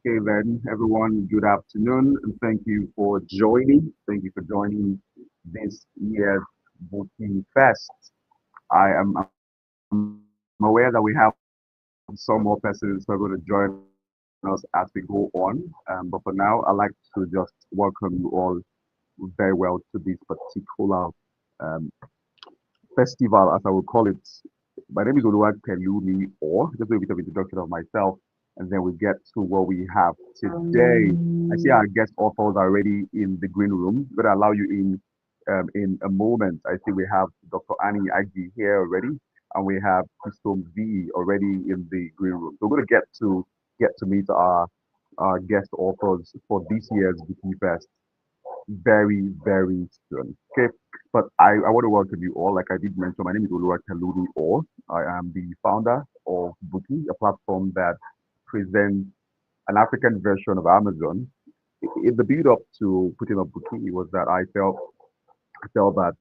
Okay, then, everyone, good afternoon, and thank you for joining. Thank you for joining this year's Booki Fest. I'm aware that we have some more persons who are going to join us as we go on. But for now, I'd like to just welcome you all very well to this particular um, festival, as I will call it. My name is Oluwak Pelumi, or just a bit of introduction of myself, and then we get to what we have today. I see our guest authors are already in the green room. I'm going to allow you in a moment. I see we have Dr. Annie Agi here already, and we have Christoph V already in the green room. So we're going to get to meet our guest authors for this year's Wiki Fest very, very soon. Okay. But I want to welcome you all. Like I did mention, my name is Oluwa Kaludi Or. I am the founder of Booki, a platform that presents an African version of Amazon. In the build up to putting up Booki, it was that I felt that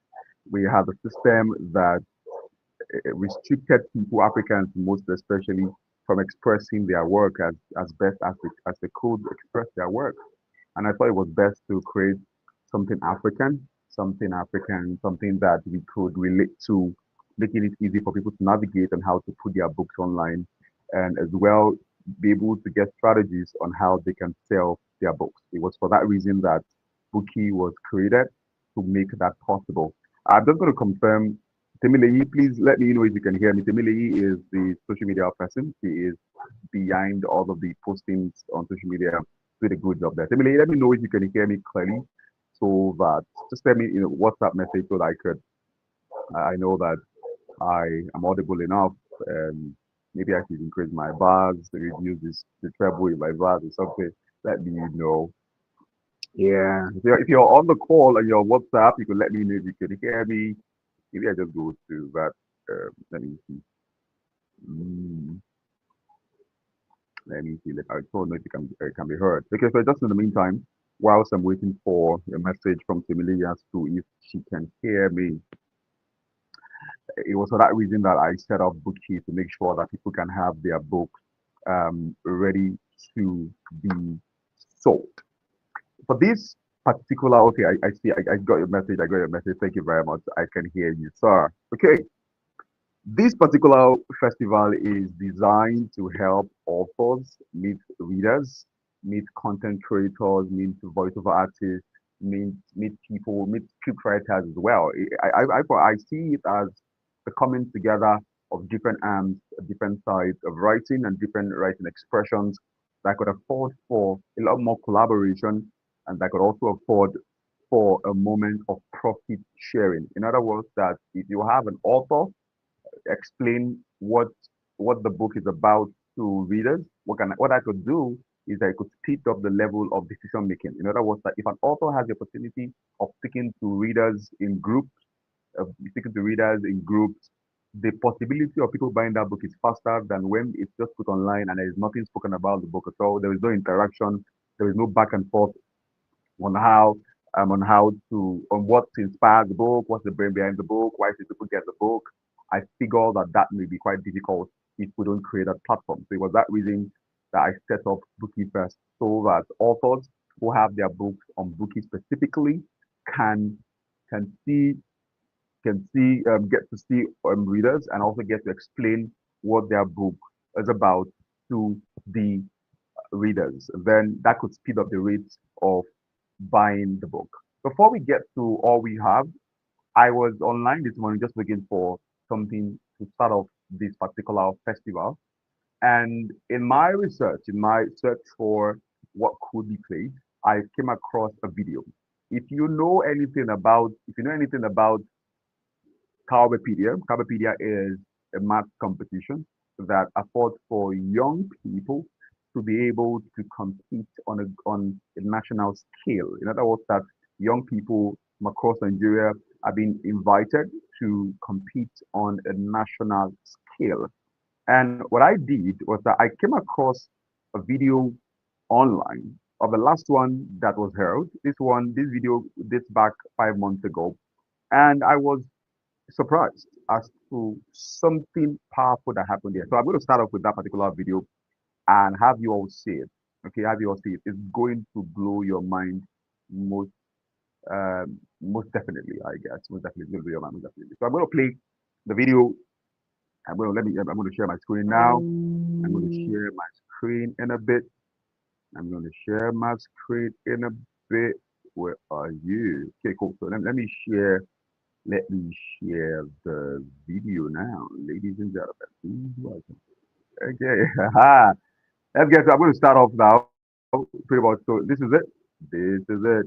we had a system that restricted people, Africans most especially, from expressing their work as best as they could express their work. And I thought it was best to create something African, something that we could relate to, making it easy for people to navigate and how to put their books online, and as well be able to get strategies on how they can sell their books. It was for that reason that Bookie was created to make that possible. I'm just going to confirm. Temileyi, please let me know if you can hear me. Temileyi is the social media person. She is behind all of the postings on social media. Did a good job there. Temileyi, let me know if you can hear me clearly so that just send me WhatsApp message so that I know that I am audible enough, and maybe I should increase my bars, reduce the treble in my bars or something. Let me know. Yeah. If you're on the call on your WhatsApp, you can let me know if you can hear me. Maybe I just go to that. Let me see. Mm, let me see. I don't know if it can be heard. Okay, so just in the meantime, whilst I'm waiting for a message from Timilia as to if she can hear me, it was for that reason that I set up Bookie to make sure that people can have their books ready to be sold. For this particular, okay, I see, I got your message. I got your message. Thank you very much. I can hear you, sir. Okay, this particular festival is designed to help authors meet readers, meet content creators, meet voiceover artists, meet people, meet scriptwriters as well. I see it as the coming together of different arms, different sides of writing and different writing expressions that could afford for a lot more collaboration, and that could also afford for a moment of profit sharing. In other words, that if you have an author explain what the book is about to readers, what I could do is I could speed up the level of decision making. In other words, that if an author has the opportunity of speaking to readers in groups, the possibility of people buying that book is faster than when it's just put online and there is nothing spoken about the book at all. There is no interaction. There is no back and forth on what inspired the book, what's the brain behind the book, why should people get the book. I figure that may be quite difficult if we don't create a platform. So it was that reason that I set up Bookie Fest so that authors who have their books on Bookie specifically can can see get to see readers and also get to explain what their book is about to the readers. Then that could speed up the rate of buying the book. Before we get to all we have, I was online this morning just looking for something to start off this particular festival. And in my search for what could be played, I came across a video. If you know anything about Carbopedia is a math competition that affords for young people to be able to compete on a national scale. In other words, that young people from across Nigeria are being invited to compete on a national scale. And what I did was that I came across a video online of the last one that was held. This video dates back 5 months ago. And I was surprised as to something powerful that happened there. So I'm going to start off with that particular video and have you all see it. Okay, have you all seen it? It's going to blow your mind most most definitely, I guess. Most definitely, it's going to blow your mind most definitely. So I'm going to play the video. I'm going to share my screen now. I'm going to share my screen in a bit. I'm going to share my screen in a bit. Where are you? Okay, cool. So let me share. Let me share the video now, ladies and gentlemen. Okay, let's get. I'm going to start off now. Pretty much. So this is it. This is it.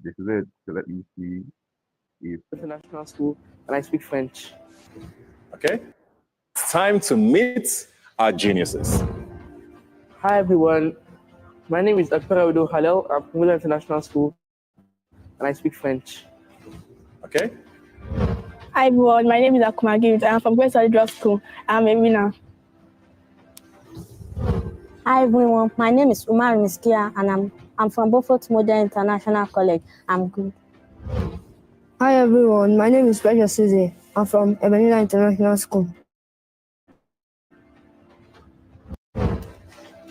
This is it. So let me see if International school, and I speak French. Okay, it's time to meet our geniuses. Hi everyone, my name is Dr. Audo Halel. I'm from Miller International School, and I speak French. Okay. Hi everyone, my name is Akuma Gibbs. I'm from Grace Drug School. I'm a winner. Hi everyone, my name is Umar Miskia and I'm from Beaufort Modern International College. I'm good. Hi everyone, my name is Precious Suzy. I'm from Ebenezer International School.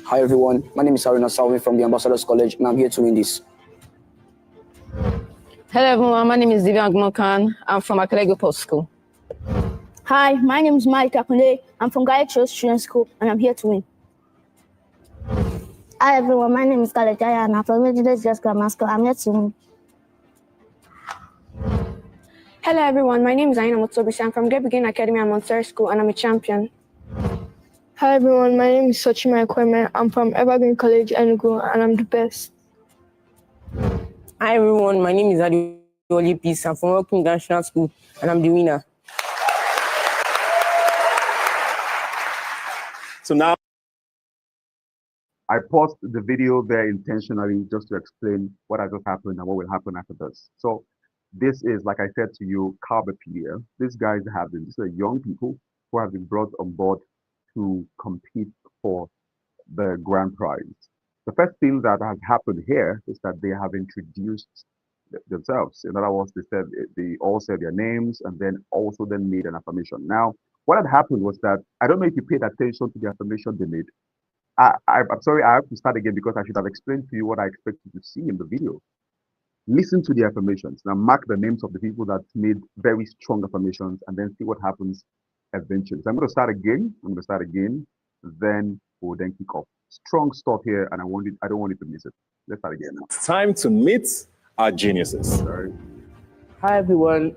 Hi everyone, my name is Haruna Salvi from the Ambassadors College and I'm here to win this. Hello everyone, my name is Divya Agmokan. I'm from Akelego Post School. Hi, my name is Mike Akunde. I'm from Gaia Church Student School and I'm here to win. Hi everyone, my name is Khaled Jaya and I'm from Medjugorje Just Grammar School. I'm here to win. Hello everyone, my name is Aina Motsobisi. I'm from Great Beginning Academy and Montessori School and I'm a champion. Hi everyone, my name is Sochima Ekweme. I'm from Evergreen College, Enugu, and I'm the best. Hi everyone, my name is Adioli Peace. I'm from Welcome International School and I'm the winner. So now I paused the video there intentionally just to explain what has just happened and what will happen after this. So this is, like I said to you, Carbopedia. These guys these are young people who have been brought on board to compete for the grand prize. The first thing that has happened here is that they have introduced themselves. In other words, they all said their names and then also then made an affirmation. Now, what had happened was that I don't know if you paid attention to the affirmation they made. I'm sorry, I have to start again because I should have explained to you what I expect you to see in the video. Listen to the affirmations. Now, mark the names of the people that made very strong affirmations and then see what happens eventually. So I'm going to start again. Then we'll then kick off. Strong stuff here, and I don't want you to miss it. Let's start again now. it's time to meet our geniuses. Sorry. Hi everyone,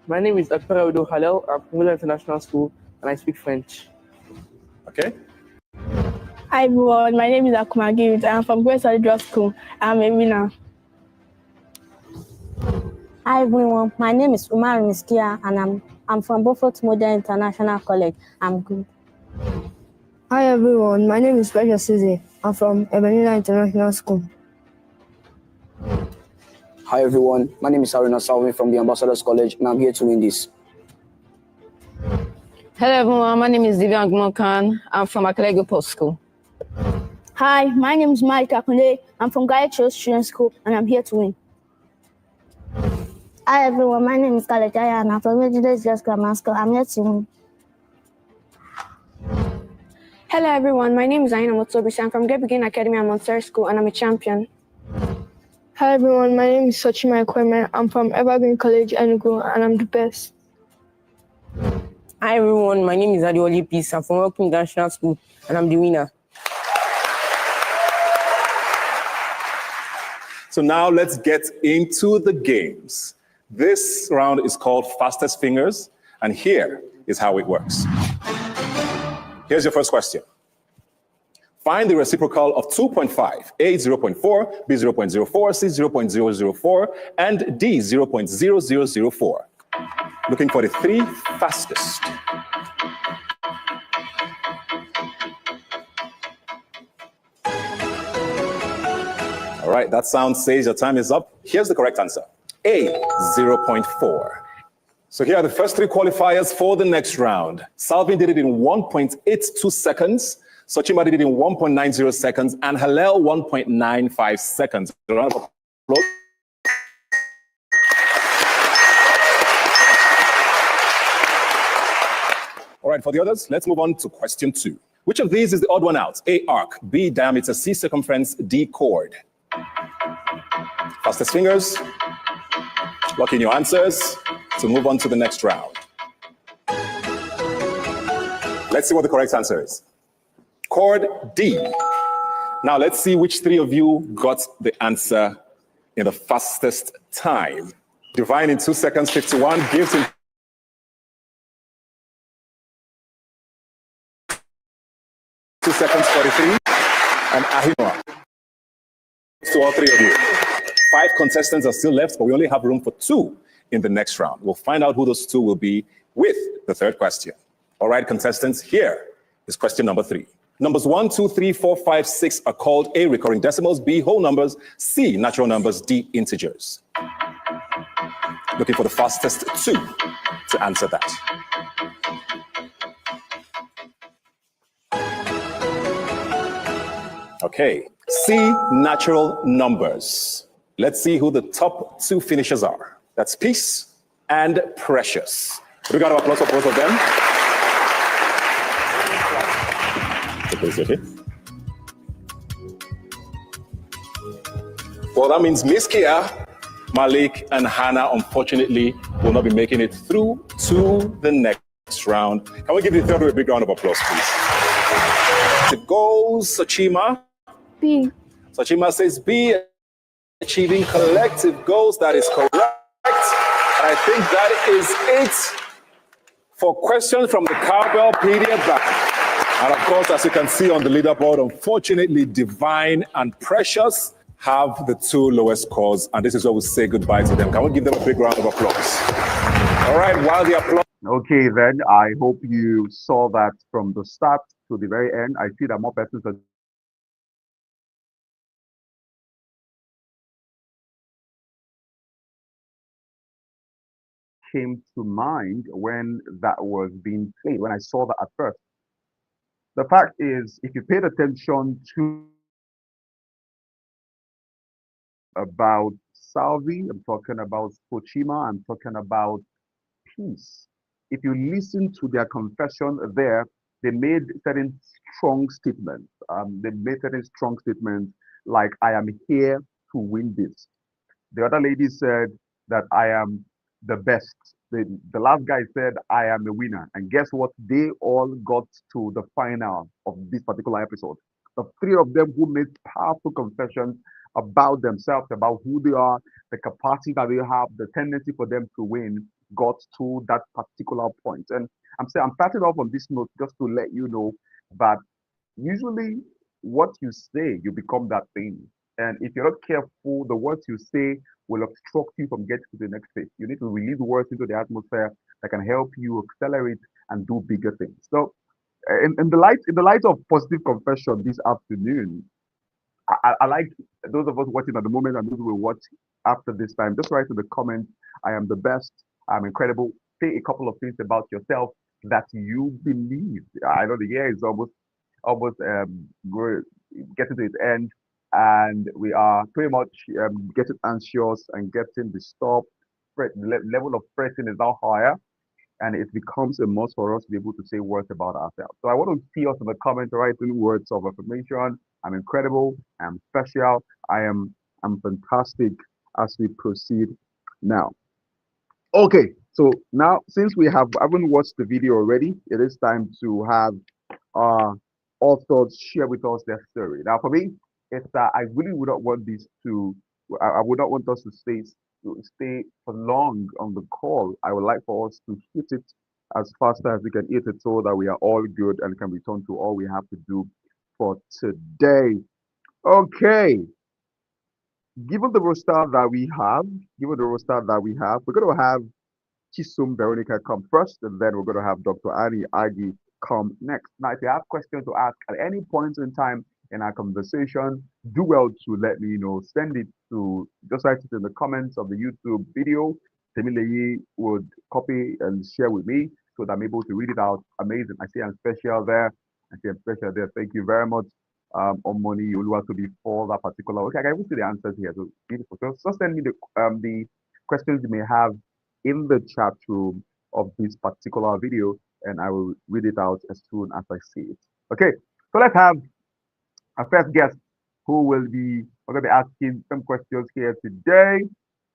my name is Dr. Audo Halel. I'm from Miller International School, and I speak French. Okay. Hi everyone, my name is Akuma Gibbs. I'm from Grace Drug School. I'm a winner. Hi everyone, my name is Umar Miskia and I'm from Beaufort Modern International College. I'm good. Hi everyone, my name is Precious Suzy. I'm from Ebenezer International School. Hi everyone, my name is Haruna Salvi from the Ambassadors College and I'm here to win this. Hello everyone, my name is Divya Agmokan. I'm from Akelego Post School. Hi, my name is Mike Akunde. I'm from Gaia Church Student School and I'm here to win. Hi everyone, my name is Khaled Jaya and I'm from Medjugorje Just Grammar School. I'm here to win. Hello everyone, my name is Aina Motsobisi. I'm from Great Beginning Academy and Montessori School and I'm a champion. Hi everyone, my name is Sochima Ekweme. I'm from Evergreen College, Enugu, and I'm the best. Hi everyone, my name is Adioli Peace. I'm from Welcome International School and I'm the winner. So now let's get into the games. This round is called Fastest Fingers, and here is how it works. Here's your first question. Find the reciprocal of 2.5, A 0.4, B 0.04, C 0.004, and D 0.0004. Looking for the three fastest. All right, that sound says your time is up. Here's the correct answer. A, 0.4. So here are the first three qualifiers for the next round. Salvin did it in 1.82 seconds, Sochima did it in 1.90 seconds, and Halel 1.95 seconds. A round of applause. All right, for the others, let's move on to question 2. Which of these is the odd one out? A, arc, B, diameter, C, circumference, D, chord. Fastest fingers. Lock in your answers to move on to the next round. Let's see what the correct answer is. Chord D. Now let's see which three of you got the answer in the fastest time. Divine in 2 seconds, 51. Gives in 2 seconds, 43. And Ahima. To all three of you. 5 contestants are still left, but we only have room for 2 in the next round. We'll find out who those 2 will be with the third question. All right, contestants, here is question number 3. Numbers 1, 2, 3, 4, 5, 6 are called A, recurring decimals, B, whole numbers, C, natural numbers, D, integers. Looking for the fastest 2 to answer that. Okay, C, natural numbers. Let's see who the top 2 finishers are. That's Peace and Precious. We got an applause for both of them. Okay. Well, that means Miss Kia, Malik, and Hannah, unfortunately, will not be making it through to the next round. Can we give the third one a big round of applause, please? The goals, Sachima. B. Sachima says B, achieving collective goals. That is correct. And I think that is it for questions from the Cowbell PDF Bank. And of course, as you can see on the leaderboard, unfortunately, Divine and Precious have the 2 lowest scores. And this is where we say goodbye to them. Can we give them a big round of applause? All right, while the applause. Okay, then I hope you saw that from the start to the very end. I see that more persons are came to mind when that was being played, when I saw that at first. The fact is, if you paid attention to about Salvi, I'm talking about Spochima, I'm talking about Peace. If you listen to their confession there, they made certain strong statements. Like, I am here to win this. The other lady said that I am the best. The last guy said, I am the winner. And guess what? They all got to the final of this particular episode. The 3 of them who made powerful confessions about themselves, about who they are, the capacity that they have, the tendency for them to win, got to that particular point. And I'm starting off on this note just to let you know that usually what you say, you become that thing. And if you're not careful, the words you say will obstruct you from getting to the next phase. You need to release words into the atmosphere that can help you accelerate and do bigger things. So, in the light of positive confession this afternoon, I like those of us watching at the moment and those who will watch after this time. Just write in the comments, I am the best, I'm incredible. Say a couple of things about yourself that you believe. I know the year is almost we're getting to its end, and we are pretty much getting anxious and getting disturbed. The level of pressing is now higher, and it becomes a must for us to be able to say words about ourselves. So I want to see us in the comments writing words of affirmation. I'm incredible. I'm special. I'm fantastic. As we proceed now. Okay, so now since we haven't watched the video already, it is time to have our authors share with us their story. Now, for me, it's that I really would not want this to. I would not want us to stay for long on the call. I would like for us to hit it as fast as we can hit it, so that we are all good and can return to all we have to do for today. Okay. Given the roster that we have, we're going to have Chisum Veronica come first, and then we're going to have Dr. Annie Agi come next. Now, if you have questions to ask at any point in time in our conversation, do well to let me know. Send it to, just write it in the comments of the YouTube video. Temileyi would copy and share with me so that I'm able to read it out. Amazing. I see I'm special there. Thank you very much. On money to be for that particular. Okay, I can even see the answers here. So beautiful. So send me the questions you may have in the chat room of this particular video, and I will read it out as soon as I see it. Okay, so let's have our first guest who will be we're going to be asking some questions here today.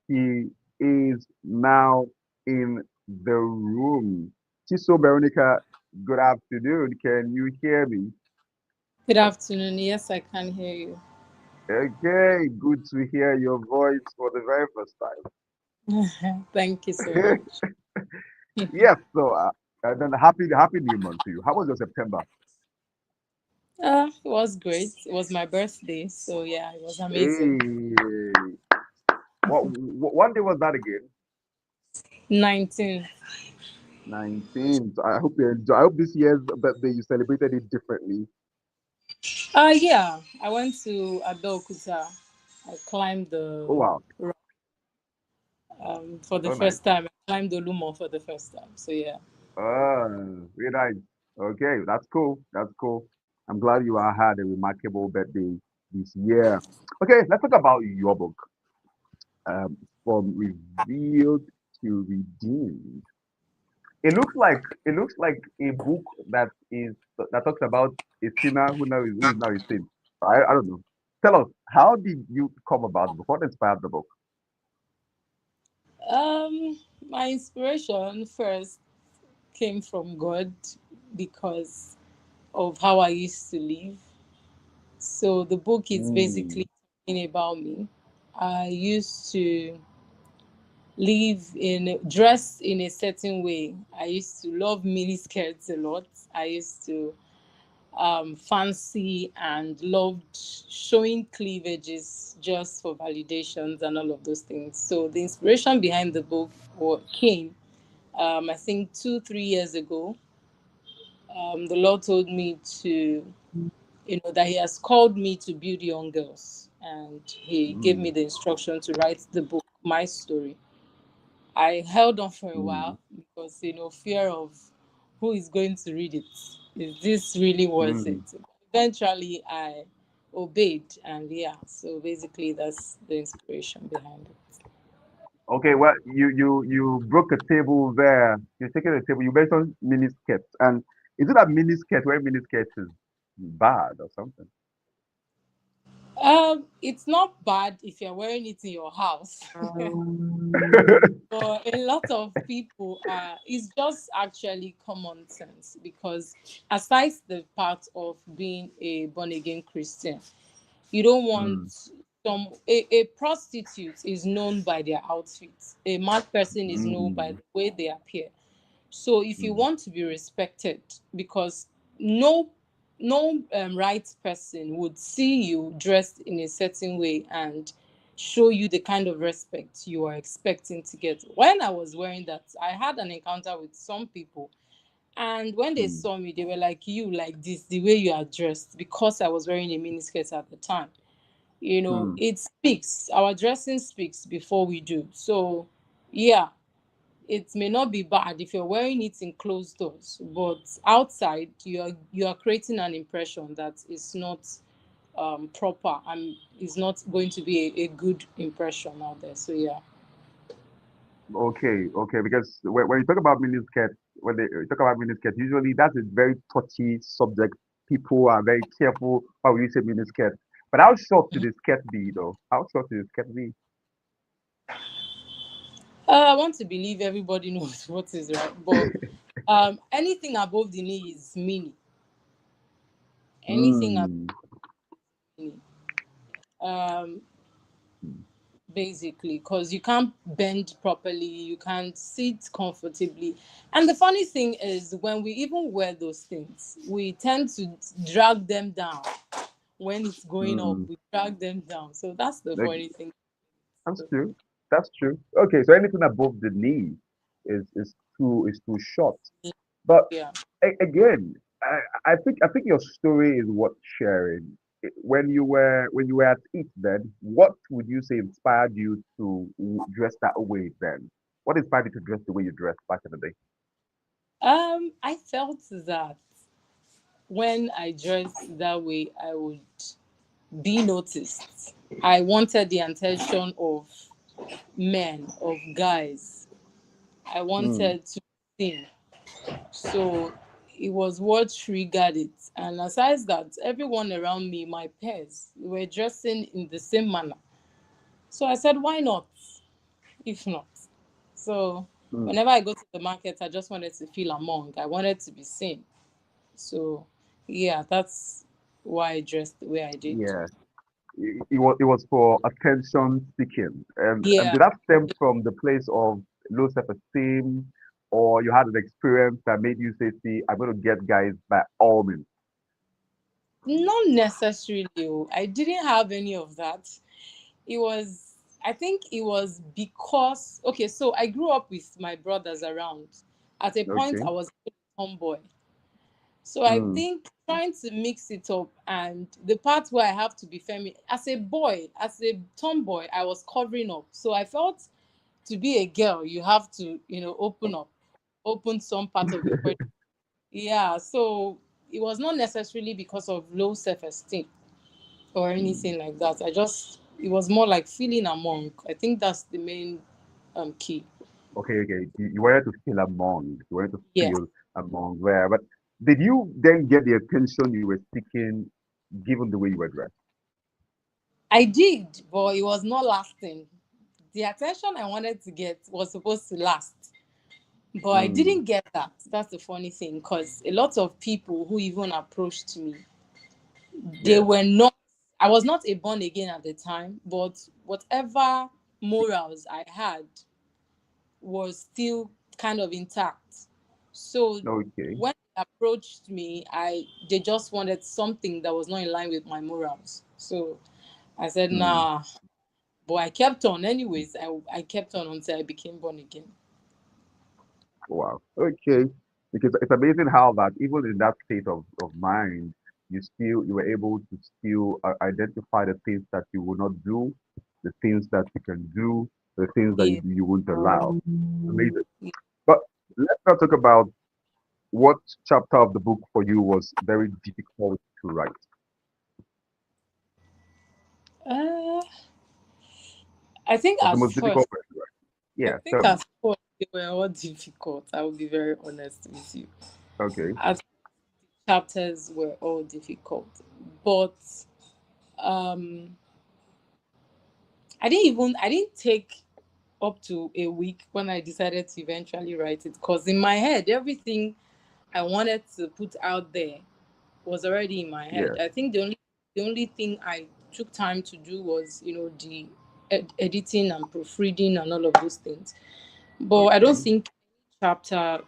He is now in the room. Chiso Veronica, good afternoon. Can you hear me? Good afternoon. Yes, I can hear you. Okay, good to hear your voice for the very first Thank you so time. much. Yes, so then happy new month to you. How was your September? It was great. It was my birthday, so yeah, it was amazing. Hey, what one day was that again? 19. 19th. I hope you enjoy. I hope this year's birthday you celebrated it differently. Yeah, I went to Abeokuta. I climbed Oh the wow. rock for the Oh nice. first time. I climbed the Lumo for the first time. So yeah. Very nice. Okay, that's cool. That's cool. I'm glad you had a remarkable birthday this year. Okay, let's talk about your book. Um, from revealed to redeemed. It looks like a book that talks about a sinner who is now a saint. I don't know. Tell us, how did you come about the book? What inspired the book? My inspiration first came from God because of how I used to live. So the book is Mm, basically talking about me. I used to dress in a certain way. I used to love mini skirts a lot. I used to fancy and loved showing cleavages just for validations and all of those things. So the inspiration behind the book came, I think 2-3 years ago. The Lord told me to, that He has called me to build young girls, and He gave me mm, the instruction to write the book, my story. I held on for a mm, while because fear of who is going to read it. Is this really worth it? mm. Eventually, I obeyed, and yeah. So basically, that's the inspiration behind it. Okay, well, you broke a table there. You're taking a table. You mentioned miniskirts, and is it that miniskirt wearing miniskirts is bad or something? It's not bad if you're wearing it in your house. For a lot of people, it's just actually common sense because aside the part of being a born again Christian, you don't want Mm, a prostitute is known by their outfits. A mad person is known by mm, the way they appear. So if you mm, want to be respected, because no right person would see you dressed in a certain way and show you the kind of respect you are expecting to get. When I was wearing that, I had an encounter with some people, and when they mm, saw me, they were like, "You like this, the way you are dressed," because I was wearing a miniskirt at the time. mm. It speaks. Our dressing speaks before we do. So, yeah, it may not be bad if you're wearing it in closed doors, but outside you are creating an impression that is not proper and is not going to be a good impression out there. So yeah. Okay, okay, because when you talk about miniskirts, when they talk about miniskirts, usually that's a very touchy subject. People are very careful how you say miniskirt. But how short should the skirt be, though? How short should the skirt be? I want to believe everybody knows what is right, but anything above the knee is mini. Anything above Mm, the knee. Um, Basically, because you can't bend properly, you can't sit comfortably. And the funny thing is, when we even wear those things, we tend to drag them down. When it's going up, mm. we drag them down. So that's the Like, funny thing. that's true. That's true. Okay, so anything above the knee is too short. But Yeah. again, I think your story is worth sharing. When you were at it then, what would you say inspired you to dress that way then? What inspired you to dress the way you dressed back in the day? I felt that when I dressed that way, I would be noticed. I wanted the attention of men, of guys. I Mm, wanted to be seen. So it was what triggered it. And aside that, everyone around me, my peers, were dressing in the same manner. So I said, why not? If not. So whenever I go to the market, I just wanted to feel among. I wanted to be seen. So yeah, that's why I dressed the way I did. Yeah. It was for attention seeking. And Yeah. did that stem from the place of low self-esteem, or you had an experience that made you say, see, I'm going to get guys by all means? Not necessarily. I didn't have any of that. I think it was because, okay, so I grew up with my brothers around. At a point, Okay. I was a tomboy. So I think trying to mix it up, and the part where I have to be feminine, as a boy, as a tomboy, I was covering up. So I felt to be a girl, you have to, open up, open some part of your body. Yeah, so it was not necessarily because of low self-esteem or anything like that. It was more like feeling among. I think that's the main key. Okay. You wanted to feel among. You wanted to Yeah, feel among where. But did you then get the attention you were seeking given the way you were dressed? I did, but it was not lasting. The attention I wanted to get was supposed to last, but I didn't get that. That's the funny thing, because a lot of people who even approached me, they Yeah. were not, I was not a born again at the time, but whatever morals I had was still kind of intact. So Okay. when they approached me, they just wanted something that was not in line with my morals. So I said, Hmm. nah. But I kept on anyways. I kept on until I became born again. Wow. Okay. Because it's amazing how that even in that state of mind, you were able to still identify the things that you will not do, the things that you can do, the things that Yeah. you won't allow. Amazing. But let's now talk about what chapter of the book for you was very difficult to write. Uh, I think Was the at most difficult first, one to write? Yeah, tell me. they were all difficult. I will be very honest with you. Okay. At chapters were all difficult, but um, I didn't take up to a week when I decided to eventually write it, because in my head, everything I wanted to put out there was already in my head. Yeah. I think the only thing I took time to do was, the editing and proofreading and all of those things. But I don't Okay. think chapter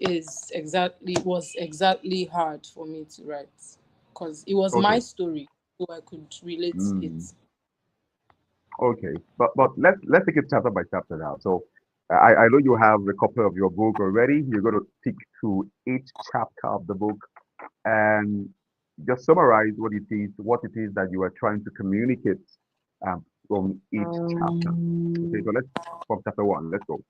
was exactly hard for me to write, because it was my Okay. story, so I could relate it. Mm. Okay, but let's take it chapter by chapter now. So I know you have a copy of your book already. You're going to stick to each chapter of the book and just summarize what it is that you are trying to communicate from each chapter. Okay, so let's from chapter one. Let's go.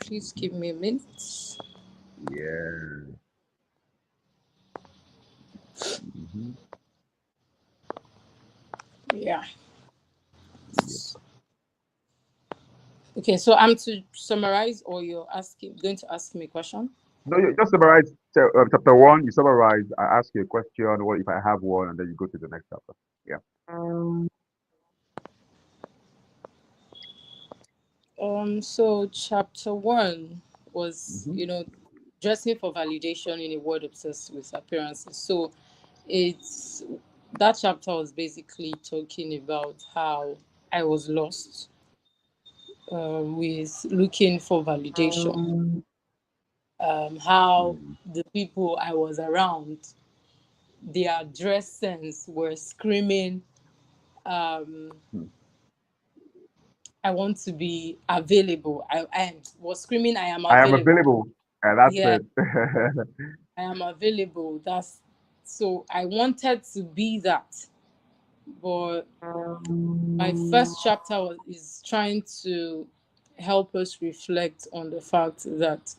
Please give me a minute. Yeah. Hmm. Yeah. Yep. Okay, so I'm to summarize, or you're going to ask me a question? No, you just summarize chapter one. You summarize. I ask you a question, or if I have one, and then you go to the next chapter. Yeah. So chapter one was, Hmm. dressing for validation in a world obsessed with appearances. So it's that chapter was basically talking about how I was lost with looking for validation. How the people I was around, their dress sense were screaming, um, I want to be available. I was screaming, I am I am available. available. That's Yeah, it. I am available. That's so I wanted to be that. But my first chapter is trying to help us reflect on the fact that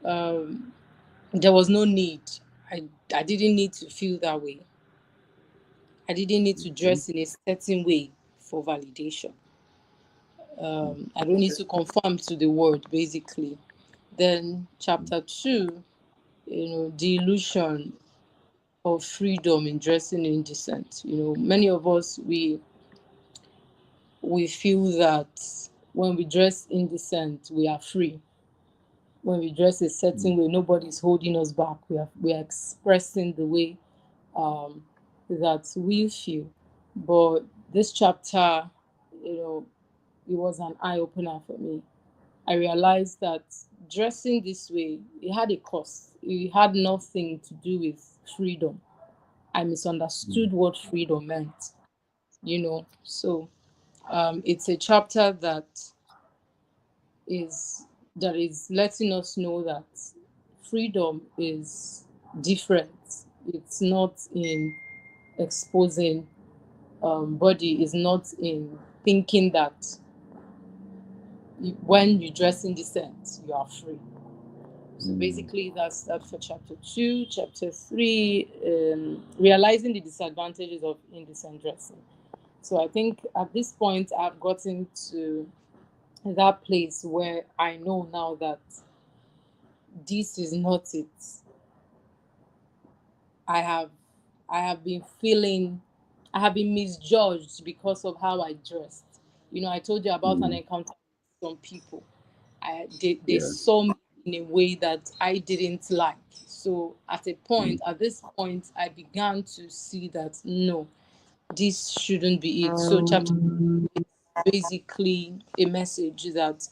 um, there was no need. I didn't need to feel that way. I didn't need to dress in a certain way for validation. I don't need to conform to the world, basically. Then chapter 2, the illusion of freedom in dressing indecent. Many of us, we feel that when we dress indecent, we are free. When we dress a certain way, nobody's holding us back. We are expressing the way that we feel. But this chapter, it was an eye opener for me. I realized that dressing this way, it had a cost. It had nothing to do with freedom. I misunderstood what freedom meant, So it's a chapter that is letting us know that freedom is different. It's not in exposing body, is not in thinking that when you dress in decent, you are free. So basically, that's that for chapter 2. Chapter 3, realizing the disadvantages of indecent dressing. So I think at this point, I've gotten to that place where I know now that this is not it. I have been misjudged because of how I dressed. I told you about an encounter with some people. They saw me in a way that I didn't like. So at this point, I began to see that no, this shouldn't be it. So chapter is basically a message that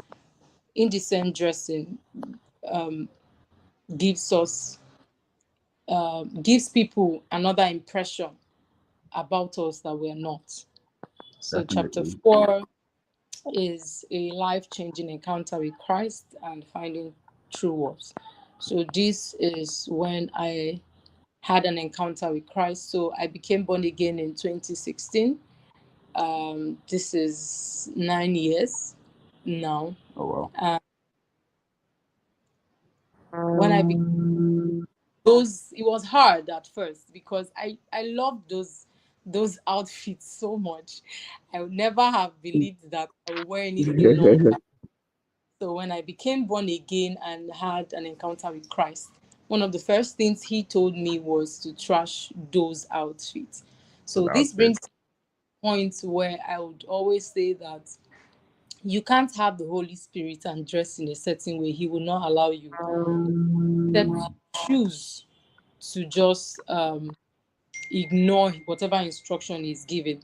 indecent dressing gives people another impression about us that we're not. So chapter 4 is a life-changing encounter with Christ and finding true worth. So this is when I had an encounter with Christ. So I became born again in 2016. This is 9 years now. Oh wow. When I became it was hard at first because I loved those outfits so much. I would never have believed that I would wear anything long. So when I became born again and had an encounter with Christ, one of the first things he told me was to trash those outfits. So this brings to a point where I would always say that you can't have the Holy Spirit and dress in a certain way. He will not allow you. Except you choose to just ignore whatever instruction is given.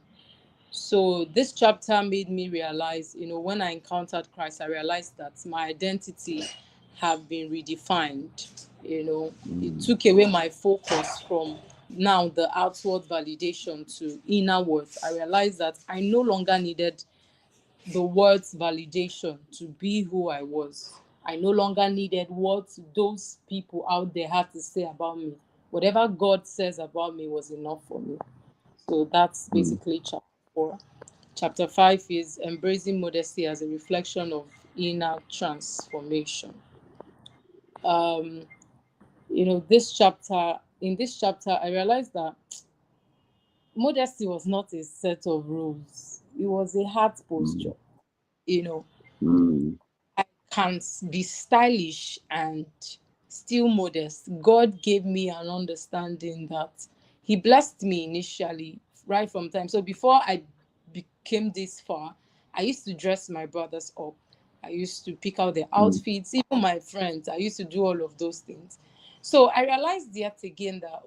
So this chapter made me realize, when I encountered Christ, I realized that my identity have been redefined. It took away my focus from now the outward validation to inner worth. I realized that I no longer needed the world's validation to be who I was. I no longer needed what those people out there had to say about me. Whatever God says about me was enough for me. So that's basically chapter 4. Chapter 5 is embracing modesty as a reflection of inner transformation. In this chapter, I realized that modesty was not a set of rules. It was a heart posture. I can be stylish and still modest. God gave me an understanding that He blessed me initially, right from time. So before I became this far, I used to dress my brothers up. I used to pick out their outfits, even my friends. I used to do all of those things. So I realized yet again that,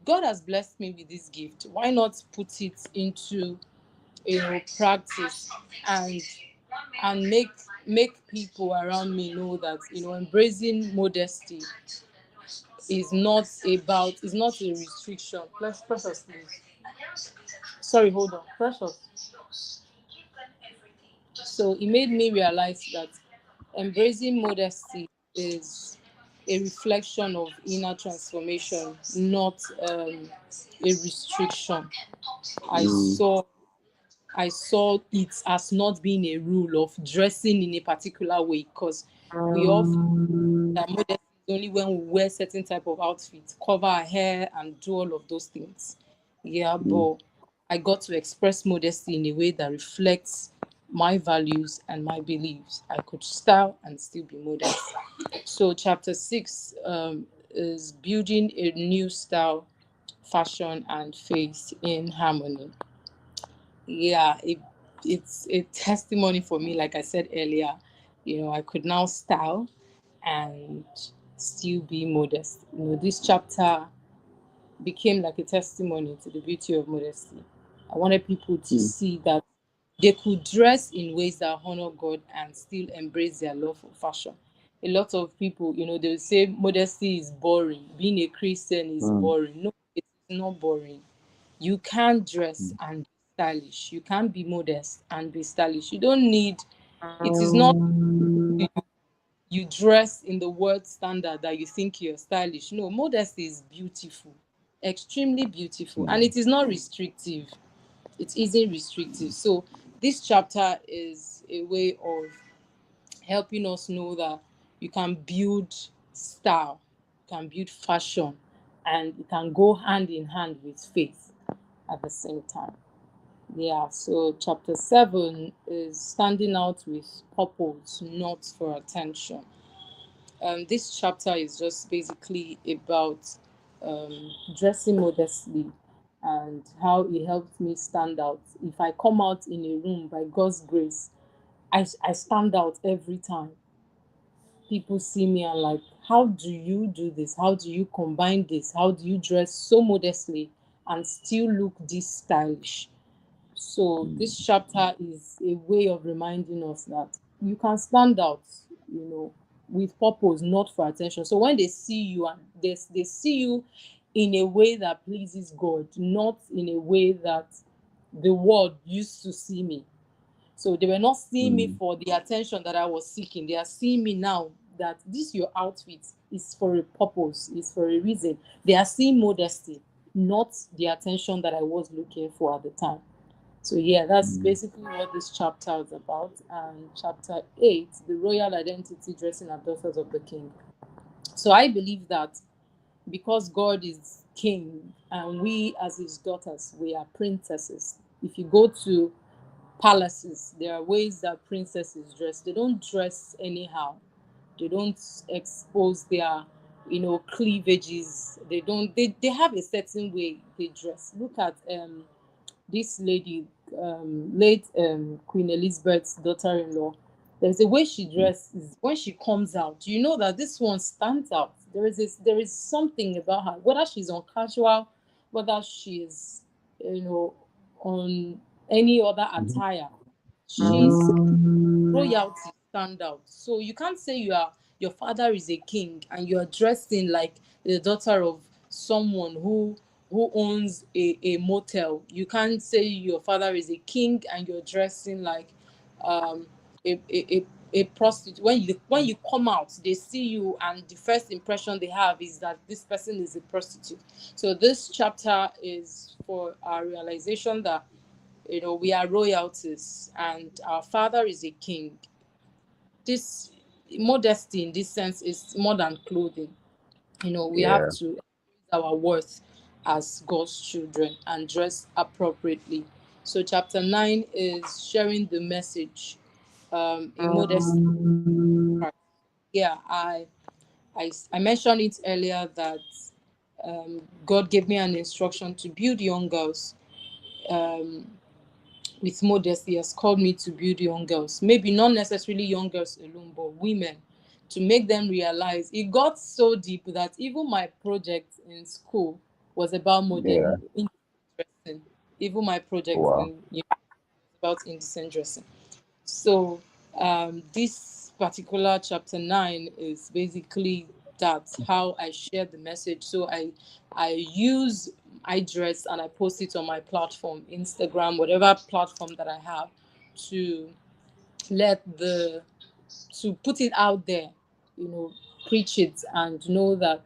God has blessed me with this gift. Why not put it into practice and make people around me know that embracing modesty is not a restriction. Precious, please. Sorry, hold on. Precious. So it made me realize that embracing modesty is a reflection of inner transformation, not a restriction. I saw it as not being a rule of dressing in a particular way, because we often that modesty is only when we wear certain type of outfits, cover our hair and do all of those things. But I got to express modesty in a way that reflects my values and my beliefs. I could style and still be modest. So chapter 6 is building a new style, fashion, and faith in harmony. Yeah, it's a testimony for me. Like I said earlier, I could now style and still be modest. This chapter became like a testimony to the beauty of modesty. I wanted people to see that they could dress in ways that honor God and still embrace their love for fashion. A lot of people, they will say modesty is boring. Being a Christian is boring. No, it's not boring. You can dress and be stylish. You can be modest and be stylish. You don't need, it is not you dress in the word standard that you think you're stylish. No, modesty is beautiful, extremely beautiful, and it is not restrictive. It isn't restrictive. So this chapter is a way of helping us know that you can build style, you can build fashion, and it can go hand in hand with faith at the same time. Yeah, so chapter 7 is standing out with purpose, not for attention. This chapter is just basically about dressing modestly and how it helps me stand out. If I come out in a room by God's grace, I stand out every time. People see me and like, how do you do this? How do you combine this? How do you dress so modestly and still look this stylish? So this chapter is a way of reminding us that you can stand out, with purpose, not for attention. So when they see you and they see you in a way that pleases God, not in a way that the world used to see me. So they were not seeing me for the attention that I was seeking. They are seeing me now that this your outfit is for a purpose, is for a reason. They are seeing modesty, not the attention that I was looking for at the time. So yeah, that's basically what this chapter is about. And chapter 8, the royal identity, dressing as daughters of the king. So I believe that because God is king and we as his daughters, we are princesses. If you go to palaces, there are ways that princesses dress. They don't dress anyhow. They don't expose their cleavages. They have a certain way they dress. Look at this lady, late Queen Elizabeth's daughter-in-law. There's a way she dresses when she comes out. You know that this one stands out. There is something about her, whether she's on casual, whether she's on any other attire. She's royalty stand out. So you can't say your father is a king and you are dressed in like the daughter of someone who owns a motel. You can't say your father is a king and you're dressing like um a prostitute. When you come out, they see you and the first impression they have is that this person is a prostitute. So this chapter is for our realization that we are royalties and our father is a king. This modesty in this sense is more than clothing. We have Yeah. to increase our worth as God's children and dress appropriately. So chapter 9 is sharing the message in modesty. Yeah, I mentioned it earlier that God gave me an instruction to build young girls with modesty. He has called me to build young girls, maybe not necessarily young girls alone, but women, to make them realize. It got so deep that even my project in school was about Yeah. indecent dressing. Even my project Wow. in about indecent dressing. So this particular chapter 9 is basically that's how I share the message. So I dress and I post it on my platform, Instagram, whatever platform that I have, to to put it out there, preach it and know that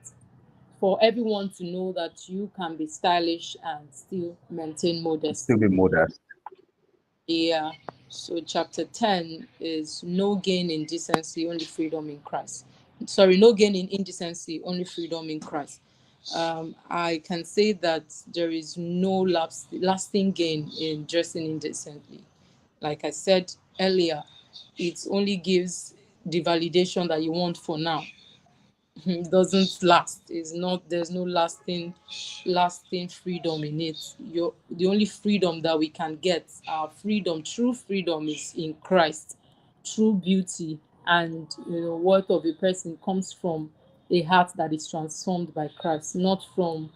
for everyone to know that you can be stylish and still maintain Still modesty. be modest. Yeah. So chapter 10 is no gain in decency, only freedom in Christ. Sorry, no gain in indecency, only freedom in Christ. I can say that there is no lasting gain in dressing indecently. like I said earlier, it only gives the validation that you want for now. It doesn't last. It's not, there's no lasting freedom in it. The only freedom that we can get, our freedom, true freedom, is in Christ. True beauty and worth of a person comes from a heart that is transformed by Christ, not from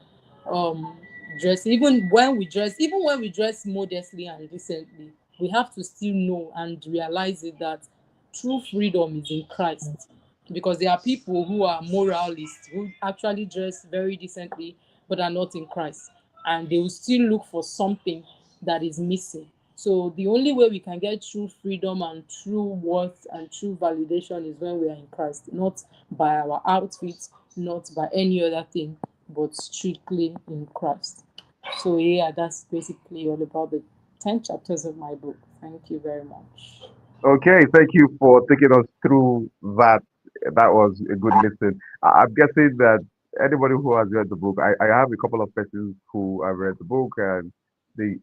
um dress. Even when we dress modestly and decently, we have to still know and realize it, that true freedom is in Christ. Because there are people who are moralists who actually dress very decently but are not in Christ, and they will still look for something that is missing. So the only way we can get true freedom and true worth and true validation is when we are in Christ, not by our outfits, not by any other thing, but strictly in Christ. So yeah, that's basically all about the 10 chapters of my book. Thank you very much. Okay, thank you for taking us through that. That was a good listen. I'm guessing that anybody who has read the book, I have a couple of persons who have read the book, and they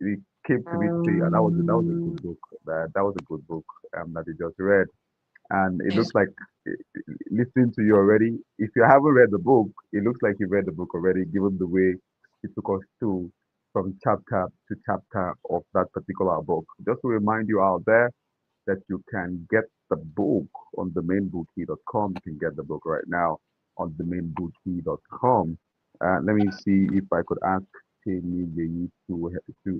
came to me to say, that was a good book. That was a good book that they just read. And it looks like, listening to you already, if you haven't read the book, it looks like you've read the book already, given the way it took us through from chapter to chapter of that particular book. Just to remind you out there that you can get the book on themainbookie.com. You can get the book right now on themainbookie.com. Let me see if I could ask Tammy to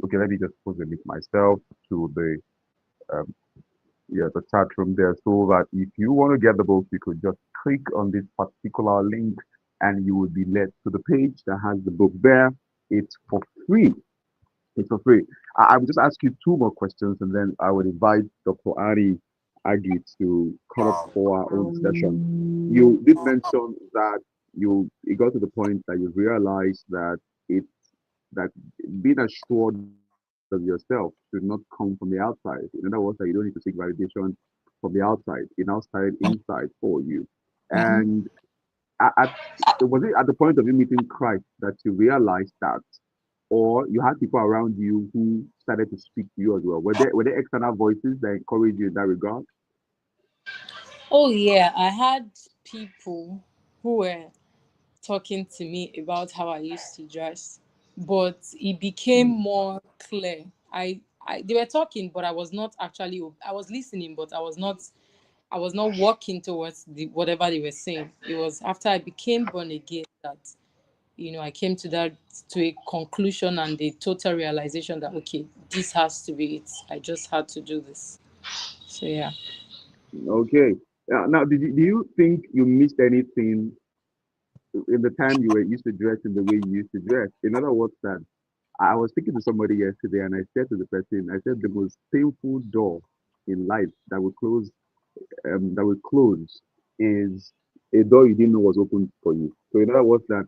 okay, let me just post a link myself to the um, the chat room there, so that if you want to get the book, you could just click on this particular link and you will be led to the page that has the book there. It's for free. It's for free. I will just ask you two more questions, and then I would invite Dr. Ari Agi to come up for our own session. You did mention that it got to the point that you realized that it's that being assured of yourself should not come from the outside. In other words, that you don't need to seek validation from the outside. It now started inside for you. Mhm. And at, was it at the point of you meeting Christ that you realized that, or you had people around you who started to speak to you as well? Were there external voices that encouraged you in that regard? Oh yeah, I had people who were talking to me about how I used to dress, but it became Mm, more clear. They were talking, but I was not actually. I was listening, but I was not. I was not walking towards whatever they were saying. It was after I became born again that I came to a conclusion and a total realization that okay, this has to be it. I just had to do this. So yeah. okay. Now, do you think you missed anything in the time you were used to dress in the way you used to dress? In other words, that I was speaking to somebody yesterday, and I said to the person, I said the most painful door in life that will close is a door you didn't know was open for you. So in other words, that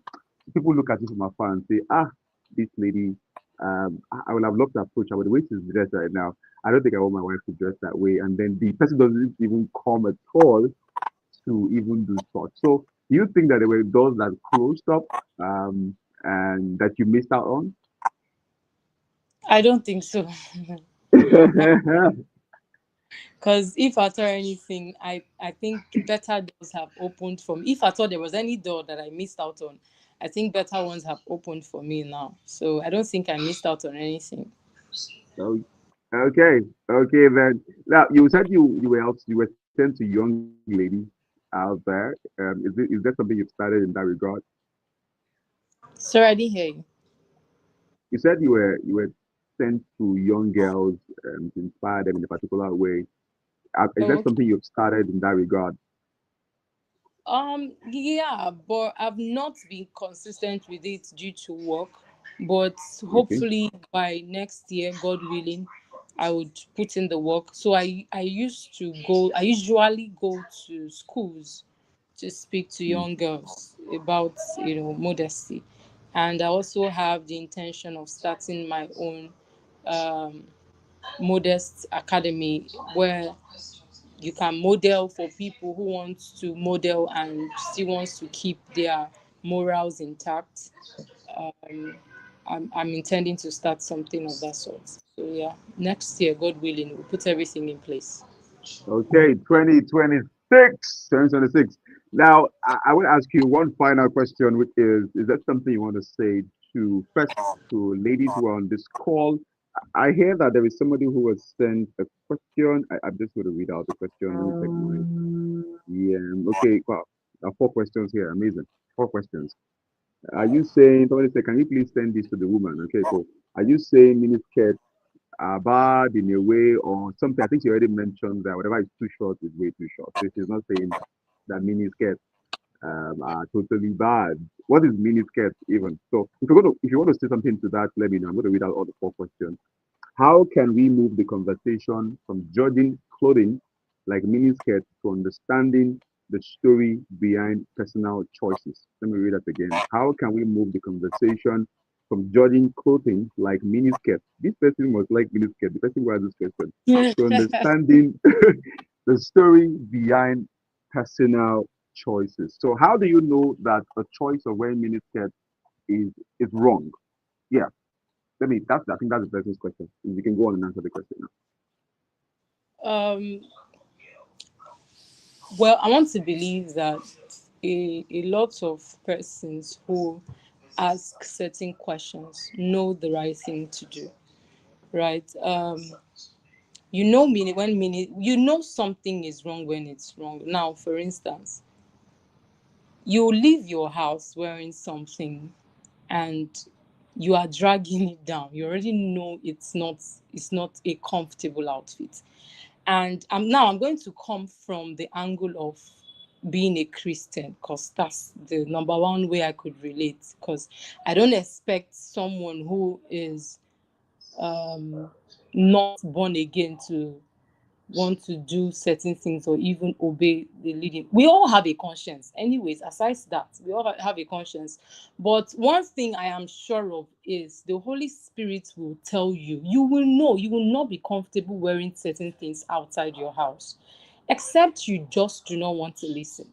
people look at you from afar and say, this lady, I would have loved to approach her, but the way she's dressed right now, I don't think I want my wife to dress that way. And then the person doesn't even come at all to even do such. So do you think that there were doors that closed up and that you missed out on? I don't think so. Because if at all anything, I think better doors have opened for me. If at all there was any door that I missed out on, I think better ones have opened for me now. So I don't think I missed out on anything. So, okay, okay then. Now you said you were sent to young ladies out there. Is that something you've started in that regard? Sorry, I didn't hear you. You said you were sent to young girls to inspire them in a particular way. Is Oh, that okay. something you've started in that regard? Yeah, but I've not been consistent with it due to work. But Okay. hopefully by next year, God willing, I would put in the work. So I usually go to schools to speak to Mm, young girls about modesty. And I also have the intention of starting my own um, modest academy where you can model for people who want to model and still wants to keep their morals intact. um, I'm intending to start something of that sort. So yeah, next year, God willing, we'll put everything in place. Okay, 2026. Now, I will ask you one final question, which is that something you want to say to first to ladies who are on this call? I hear that there is somebody who has sent a question. I'm just going to read out the question. Let me check mine. Yeah, okay, wow. 4 questions here. Amazing. 4 questions. Are you saying, somebody say, can you please send this to the woman? Okay, cool. Are you saying miniskirt are bad in a way or something? I think she already mentioned that whatever is too short is way too short. So she's not saying that miniskirts are totally bad. What is miniskirt even? So if you want to say something to that, let me know. I'm going to read out all the 4 questions. How can we move the conversation from judging clothing like miniskirt to understanding the story behind personal choices? Let me read that again. How can we move the conversation from judging clothing like miniskirt? This person must like miniskirt. The person who has this question to understanding the story behind personal choices. So, how do you know that a choice of wearing miniskirt is wrong? Yeah, I think that's the person's question. You can go on and answer the question now. Um, well, I want to believe that a lot of persons who ask certain questions know the right thing to do, right? You know, you know something is wrong when it's wrong. Now, for instance, you leave your house wearing something and you are dragging it down. You already know it's not a comfortable outfit. And I'm going to come from the angle of being a Christian, because that's the number one way I could relate. Because I don't expect someone who is not born again to want to do certain things or even obey the leading. We all have a conscience. Anyways, aside that, we all have a conscience. But one thing I am sure of is the Holy Spirit will tell you. You will know. You will not be comfortable wearing certain things outside your house, except you just do not want to listen.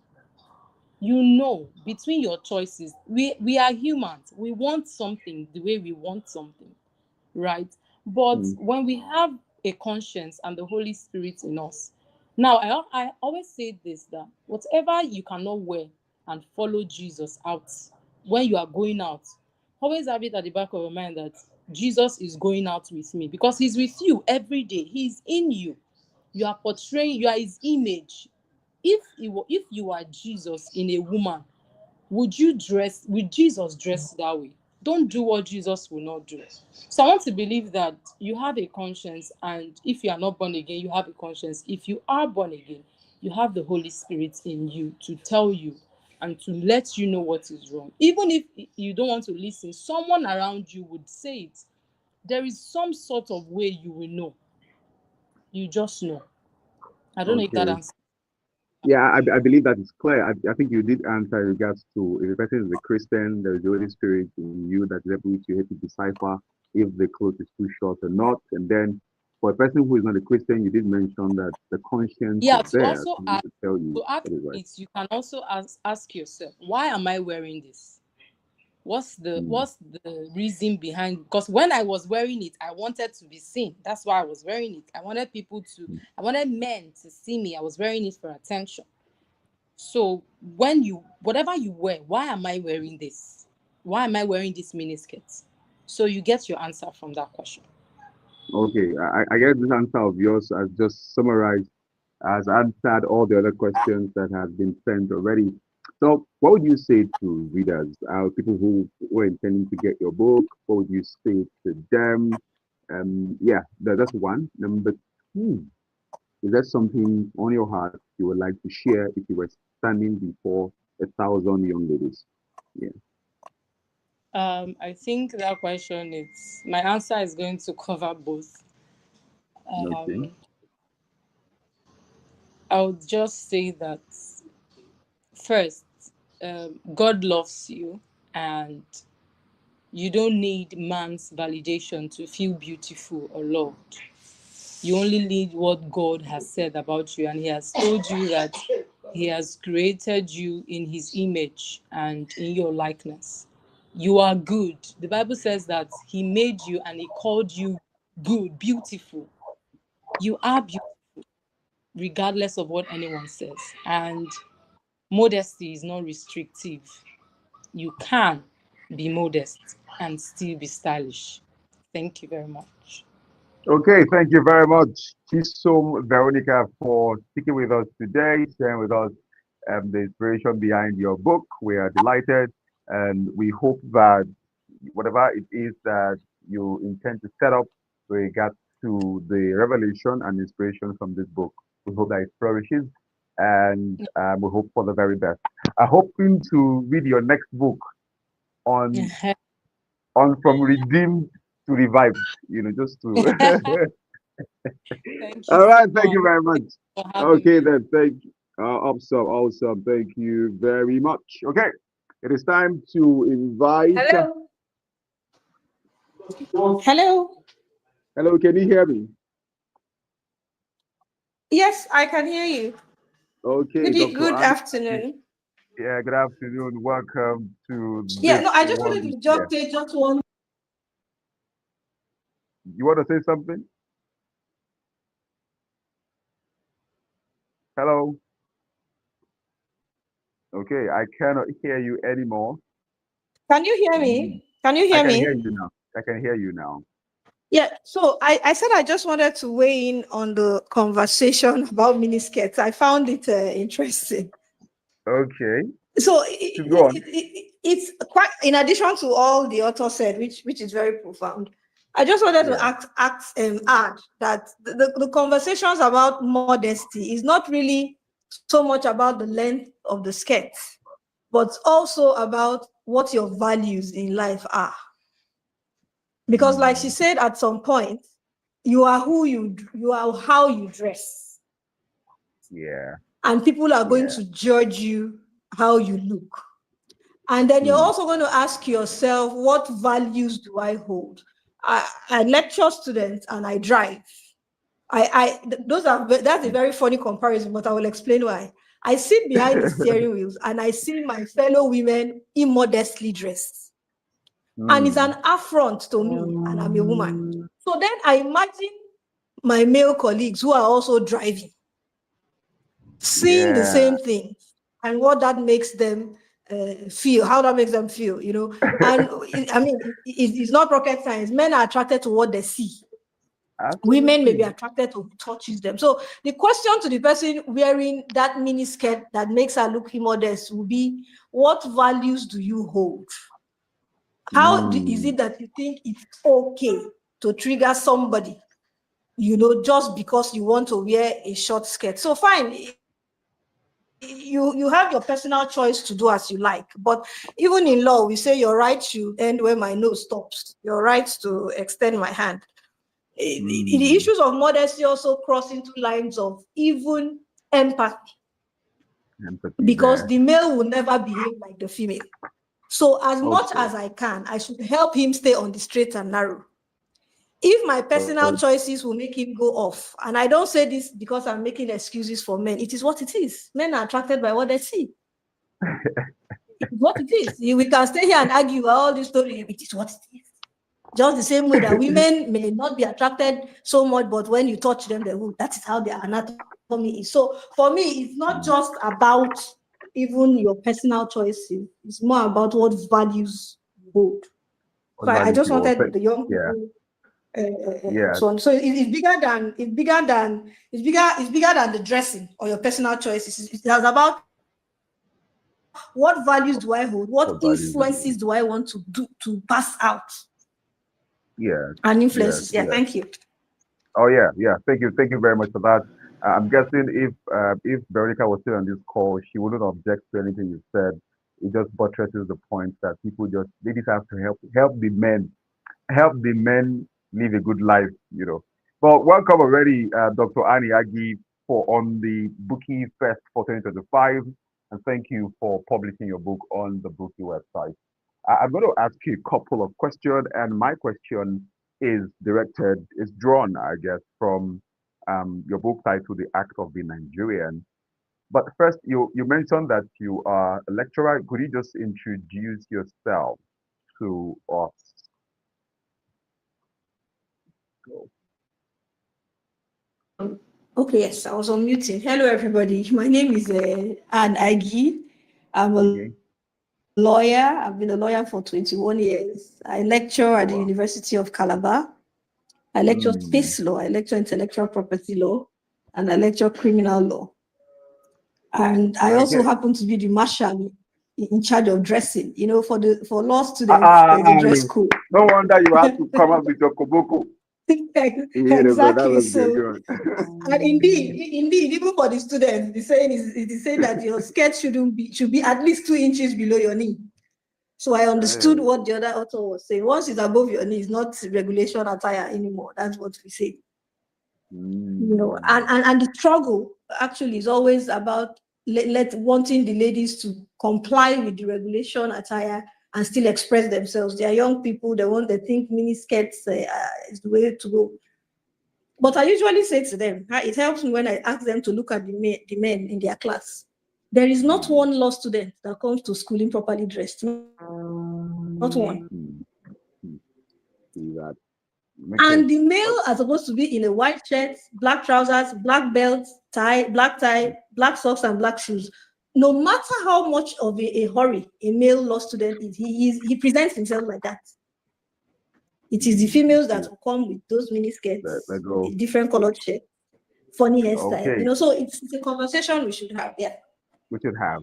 You know, between your choices, we are humans. We want something the way we want something, right? But Mm, when we have a conscience and the Holy Spirit in us, now I always say this, that whatever you cannot wear and follow Jesus out when you are going out, always have it at the back of your mind that Jesus is going out with me, because he's with you every day. He's in you. You are portraying, you are his image. If you are Jesus in a woman, would Jesus dress that way? Don't do what Jesus will not do. So I want to believe that you have a conscience, and if you are not born again, you have a conscience. If you are born again, you have the Holy Spirit in you to tell you and to let you know what is wrong. Even if you don't want to listen, someone around you would say it. There is some sort of way you will know. You just know. I don't know if that okay. answers. Yeah, I believe that is clear. I think you did answer in regards to if a person is a Christian, there is the Holy Spirit in you that is able to help you decipher if the clothes is too short or not. And then for a person who is not a Christian, you did mention that the conscience Yeah, is there to be able to tell you to add what is right. it, you can also ask yourself, why am I wearing this? Mm, What's the reason behind? Because when I was wearing it, I wanted to be seen. That's why I was wearing it. mm. I wanted men to see me. I was wearing it for attention. So whatever you wear, why am I wearing this? Why am I wearing this miniskirt? So you get your answer from that question. Okay, I guess this answer of yours has just summarized, has answered all the other questions that have been sent already. So, what would you say to readers, people who were intending to get your book? What would you say to them? Yeah, that's one. Number two, is there something on your heart you would like to share if you were standing before 1,000 young ladies? Yeah. I think that question is my answer is going to cover both. Okay. Um, I would just say that first, God loves you, and you don't need man's validation to feel beautiful or loved. You only need what God has said about you, and He has told you that He has created you in His image and in your likeness. You are good. The Bible says that He made you and He called you good, beautiful. You are beautiful, regardless of what anyone says. And modesty is not restrictive. You can be modest and still be stylish. Thank you very much. Okay, thank you very much, Chisom Veronica, for speaking with us today, sharing with us the inspiration behind your book. We are delighted, and we hope that whatever it is that you intend to set up with regards to the revelation and inspiration from this book, we hope that it flourishes, and we hope for the very best. I'm hoping to read your next book on from redeemed to revived. Just to. Thank you All so right, thank much. you very much. Thank you for having Okay, me. then, thank you. Awesome. Thank you very much. Okay, it is time to invite. Hello. Hello. Hello, can you hear me? Yes, I can hear you. Okay, Dr. Good Annie. afternoon. Yeah, good afternoon. Welcome to Yeah, this no, I just wanted one. to Yeah, just say just one. you want to say something? Hello. Okay, I cannot hear you anymore. Can you hear Mm, me? Can you I hear can hear me? you now. I can hear you now. Yeah, so I said I just wanted to weigh in on the conversation about miniskirts. I found it interesting. Okay, So go on. it's quite, in addition to all the author said, which is very profound. I just wanted to Yeah. add that the conversations about modesty is not really so much about the length of the skirt, but also about what your values in life are. Because, like she said, at some point, you are who you are, how you dress, Yeah. and people are going Yeah. to judge you how you look. And then you're Mm, also going to ask yourself, what values do I hold? I lecture students and I drive. That's a very funny comparison, but I will explain why. I sit behind the steering wheels and I see my fellow women immodestly dressed. And it's an affront to me, and I'm a woman. So then I imagine my male colleagues who are also driving, seeing the yeah. same thing, and what that makes them feel, how that makes them feel, And I mean, it's not rocket science. Men are attracted to what they see. Women may be Absolutely. attracted to who touches them. So the question to the person wearing that mini skirt that makes her look immodest will be, what values do you hold? Is it that you think it's okay to trigger somebody, just because you want to wear a short skirt? So fine, you have your personal choice to do as you like. But even in law, we say your right should end where my nose stops. Your right to extend my hand. The issues of modesty also cross into lines of even empathy, Empathy because there. the male will never behave like the female. So as much Okay. as I can, I should help him stay on the straight and narrow. If my personal choices will make him go off, and I don't say this because I'm making excuses for men, it is what it is. Men are attracted by what they see. It's what it is. We can stay here and argue all this story. It is what it is. Just the same way that women may not be attracted so much, but when you touch them, they will. That is how their anatomy is. So for me, it's not just about even your personal choices. It's more about what values you hold. What So I values just you all wanted think? the young Yeah. people. Yeah. So on. So it's bigger than the dressing or your personal choices. It's about what values do I hold? What What values you hold? influences do I want to do to pass out? Yes. And Yes. influences. Yeah, Yes. thank you. Oh yeah. Yeah. Thank you very much for that. I'm guessing if Veronica was still on this call, she wouldn't object to anything you said. It just buttresses the point that ladies have to help the men live a good life. But welcome already, Dr. Annie Agi, for on the Booki Fest for 2025, and thank you for publishing your book on the Booki website. I'm going to ask you a couple of questions, and my question is drawn, I guess, from your book titled "The Act of Being Nigerian." But first, you mentioned that you are a lecturer. Could you just introduce yourself to us? Okay, yes, I was on muting. Hello, everybody. My name is Anne Agi. I'm a lawyer. I've been a lawyer for 21 years. I lecture at the University of Calabar. I lecture space law, I lecture intellectual property law, and I lecture criminal law. And I also happen to be the marshal in charge of dressing. You know, for law students, there's a dress code. No wonder you have to come up with your koboko. Exactly. So, and indeed, even for the students, the saying that your skirt should be at least 2 inches below your knee. So I understood what the other author was saying. Once it's above your knee, it's not regulation attire anymore. That's what we say. You know, and the struggle actually is always about wanting the ladies to comply with the regulation attire and still express themselves. They are young people. They think mini skirts is the way to go. But I usually say to them, it helps me when I ask them to look at the men in their class. There is not one law student that comes to schooling properly dressed. Not one. And the male are supposed to be in a white shirt, black trousers, black belt, black socks, and black shoes. No matter how much of a hurry a male law student is, he presents himself like that. It is the females that will come with those mini skirts, different colored shirt, funny hairstyle. You know, so it's a conversation we should have. Yeah, we should have.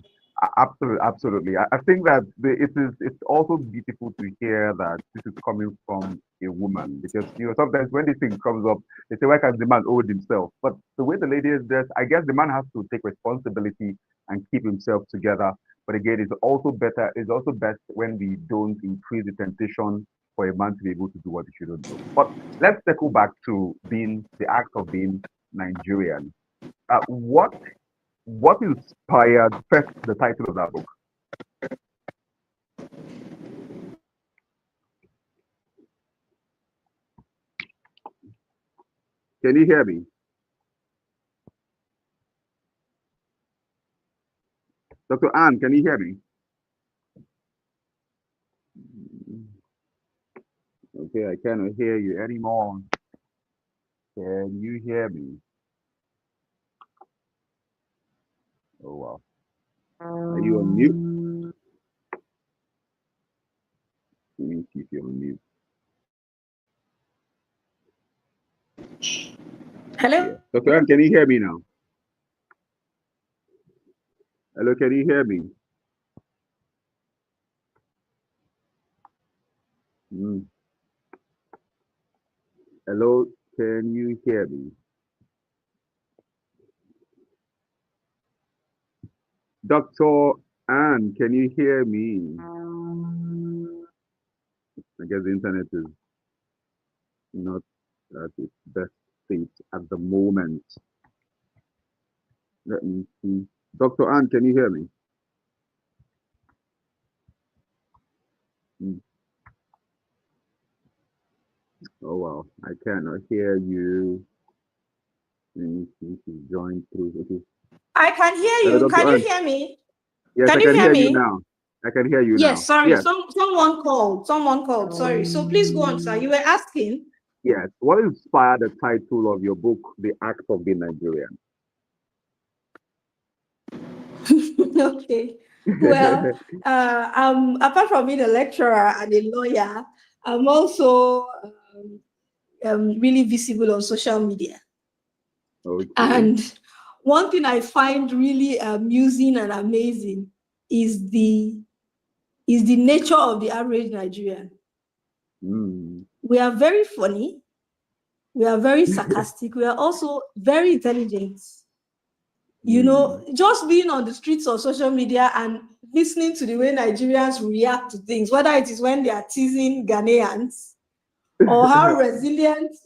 Absolutely. I think that it's also beautiful to hear that this is coming from a woman, because sometimes when this thing comes up, they say, why can't the man hold himself? But the way the lady is dressed, I guess the man has to take responsibility and keep himself together. But again, it's also best when we don't increase the temptation for a man to be able to do what he shouldn't do. But let's circle back to the act of being Nigerian. What inspired first the title of that book? Can you hear me? Dr. Anne, can you hear me? Okay, I cannot hear you anymore. Can you hear me? Oh, wow. Are you on mute? Let me see if you're on mute. Hello? Yeah. Dr. Anne, can you hear me now? Hello, can you hear me? Hello, can you hear me? Dr. Anne, can you hear me? I guess the internet is not at its best state at the moment. Let me see. Dr. Anne, can you hear me? Oh, wow. I cannot hear you. Let me see if you joined through. Okay. I can hear you. Can you hear me? Yes, I can hear you now. I can hear you now. Yes, sorry. Yes. Someone called. Sorry. So please go on, sir. You were asking. Yes. What inspired the title of your book, The Act of Being Nigerian? Okay. Well, apart from being a lecturer and a lawyer, I'm also really visible on social media. Okay. And one thing I find really amusing and amazing is the nature of the average Nigerian. We are very funny. We are very sarcastic. We are also very intelligent. You know, just being on the streets of social media and listening to the way Nigerians react to things, whether it is when they are teasing Ghanaians or how resilient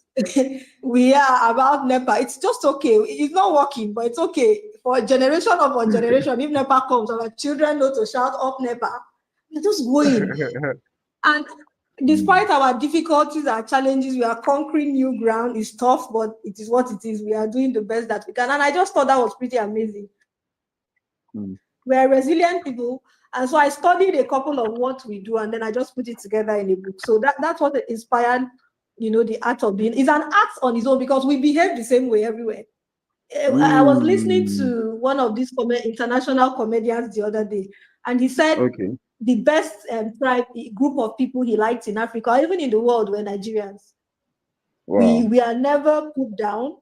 we are about NEPA. It's just okay. It's not working, but it's okay. For generation upon generation, if NEPA comes, our children know to shout up NEPA. We're just going. And despite our difficulties, our challenges, we are conquering new ground. It's tough, but it is what it is. We are doing the best that we can. And I just thought that was pretty amazing. We are resilient people. And so I studied a couple of what we do, and then I just put it together in a book. So that's what inspired, the art of being. It's an art on its own because we behave the same way everywhere. I was listening Mm, to one of these international comedians the other day, and he said okay. the best group of people he liked in Africa, or even in the world, were Nigerians. Wow. We are never put down.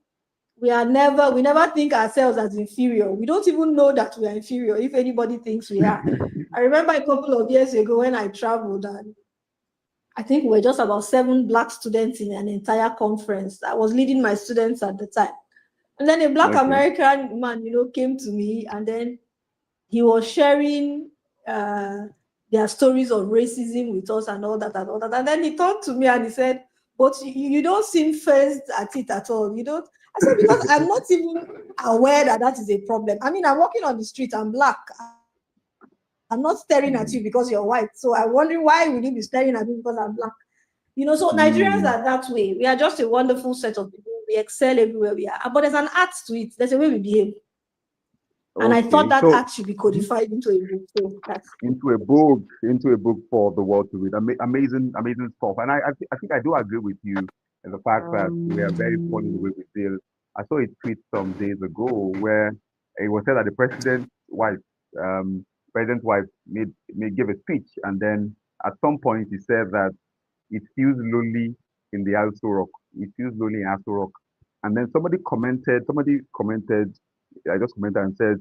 We never think ourselves as inferior. We don't even know that we are inferior if anybody thinks we are. I remember a couple of years ago when I traveled, and I think we were just about 7 Black students in an entire conference. I was leading my students at the time. And then a Black Okay. American man, came to me, and then he was sharing their stories of racism with us and all that and all that. And then he turned to me and he said, but you don't seem phased at it at all. You don't. I said, because I'm not even aware that is a problem. I mean, I'm walking on the street, I'm Black. I'm not staring at you because you're white. So I'm wondering, why would you be staring at me because I'm Black? So Nigerians Mm, are that way. We are just a wonderful set of people. We excel everywhere we are. But there's an art to it. There's a way we behave. And I thought okay. that So art should be codified into a book. So that's into a book for the world to read. Amazing, amazing stuff. And I think I do agree with you in the fact that we are very funny the way we deal. I saw a tweet some days ago where it was said that the um, president's wife may give a speech, and then at some point he said that it feels lonely in the Aso Rock. It feels lonely in Aso Rock. And then somebody commented, I just commented and said,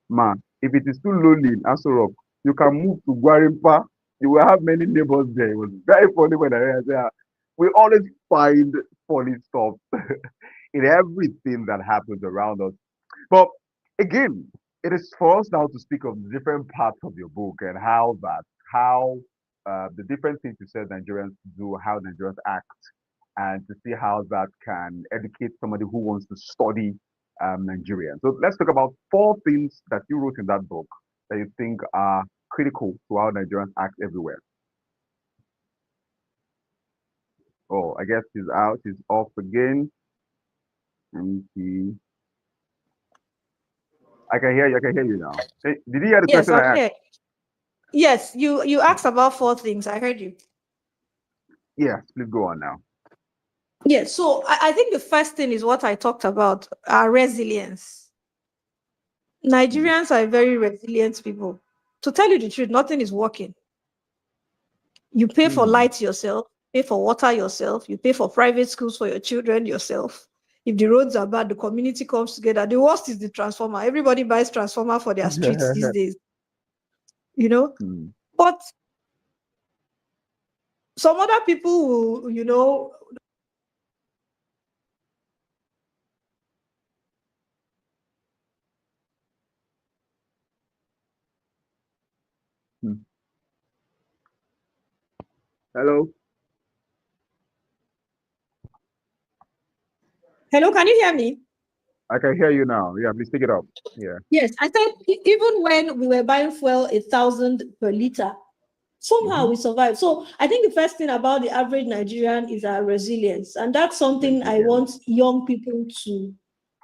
Ma, if it is too lonely in Aso Rock, you can move to Guarimpa. You will have many neighbors there. It was very funny when I heard that. We always find funny stuff in everything that happens around us. But again, it is for us now to speak of the different parts of your book and how the different things you said Nigerians do, how Nigerians act, and to see how that can educate somebody who wants to study Nigerian. So let's talk about 4 things that you wrote in that book that you think are critical to how Nigerians act everywhere. Oh, I guess he's out. He's off again. Let me see. I can hear you. I can hear you now. Hey, did you hear the yes, question I'm I asked? here. Yes, you asked about 4 things. I heard you. Yes, please go on now. Yes, so I think the first thing is what I talked about, our resilience. Nigerians are very resilient people. To tell you the truth, nothing is working. You pay for Hmm. light yourself, pay for water yourself, you pay for private schools for your children yourself. If the roads are bad, the community comes together. The worst is the transformer. Everybody buys transformer for their streets these days, Hmm. But some other people will. Hmm. Hello. Hello, can you hear me? I can hear you now. Yeah, please pick it up. Yeah. Yes, I said even when we were buying fuel 1,000 per liter, somehow Mm-hmm. we survived. So I think the first thing about the average Nigerian is our resilience. And that's something I Resilience. want young people to.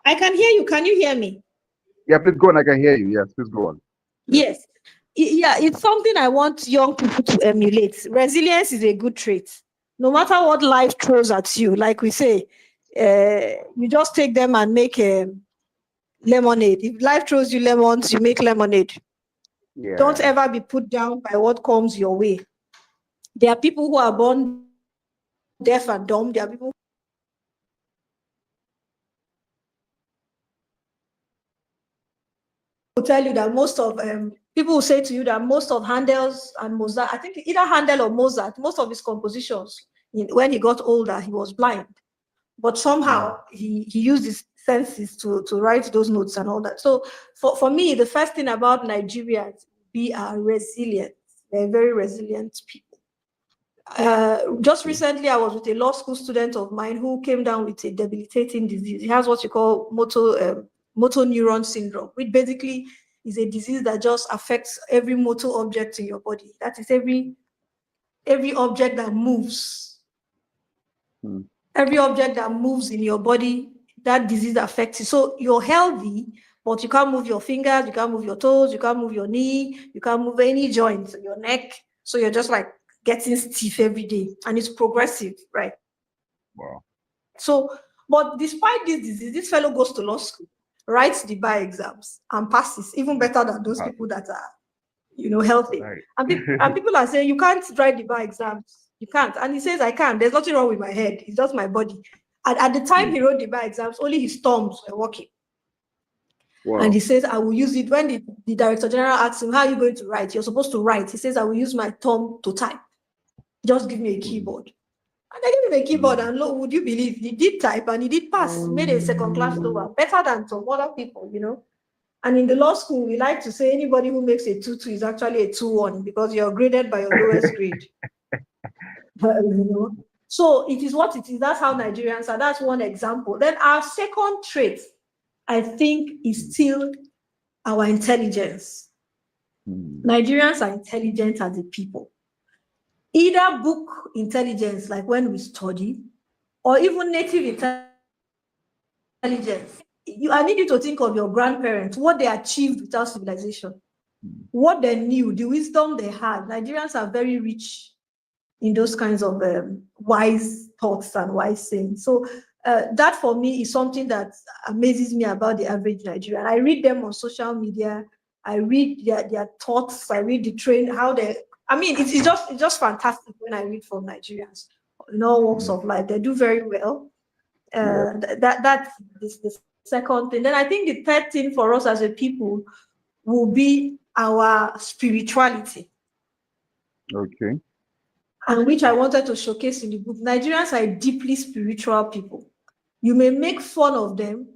I can hear you. Can you hear me? Yeah, please go on. I can hear you. Yes, please go on. Yeah. Yes. Yeah, it's something I want young people to emulate. Resilience is a good trait. No matter what life throws at you, like we say, you just take them and make lemonade. If life throws you lemons, you make lemonade. Don't Yeah. ever be put down by what comes your way. There are people who are born deaf and dumb. There are people who tell you that most of people will say to you that most of Handel's and Mozart, I think either Handel or Mozart, most of his compositions, when he got older, he was blind. But somehow he used his senses to write those notes and all that. So for me, the first thing about Nigerians, we are resilient. They're very resilient people. Just recently, I was with a law school student of mine who came down with a debilitating disease. He has what you call motor neuron syndrome, which basically is a disease that just affects every motor object in your body. That is every object that moves. Hmm. Every object that moves in your body, that disease affects you. So you're healthy, but you can't move your fingers, you can't move your toes, you can't move your knee, you can't move any joints, your neck. So you're just like getting stiff every day, and it's progressive, right? Wow. So, but despite this disease, this fellow goes to law school. writes the bar exams and passes, even better than those people that are, healthy. Right. And people are saying, you can't write the bar exams. You can't. And he says, I can. There's nothing wrong with my head. It's just my body. And at the time he wrote the bar exams, only his thumbs were working. Wow. And he says, I will use it. When the director general asks him, how are you going to write? You're supposed to write. He says, I will use my thumb to type. Just give me a keyboard. And I gave him a keyboard, and look, would you believe, he did type and he did pass, made a second class over, better than some other people, And in the law school, we like to say anybody who makes a 2-2 is actually a 2-1 because you're graded by your lowest grade. So it is what it is. That's how Nigerians are. That's one example. Then our second trait, I think, is still our intelligence. Nigerians are intelligent as a people. Either book intelligence, like when we study, or even native intelligence. I need you to think of your grandparents, what they achieved without civilization, what they knew, the wisdom they had. Nigerians are very rich in those kinds of wise thoughts and wise sayings. So that for me is something that amazes me about the average Nigerian. I read them on social media. I read their thoughts. I read the train, how they. I mean, it's just fantastic when I read from Nigerians in all walks of life. They do very well. That's the second thing. Then I think the third thing for us as a people will be our spirituality. Okay. And which I wanted to showcase in the book. Nigerians are deeply spiritual people. You may make fun of them,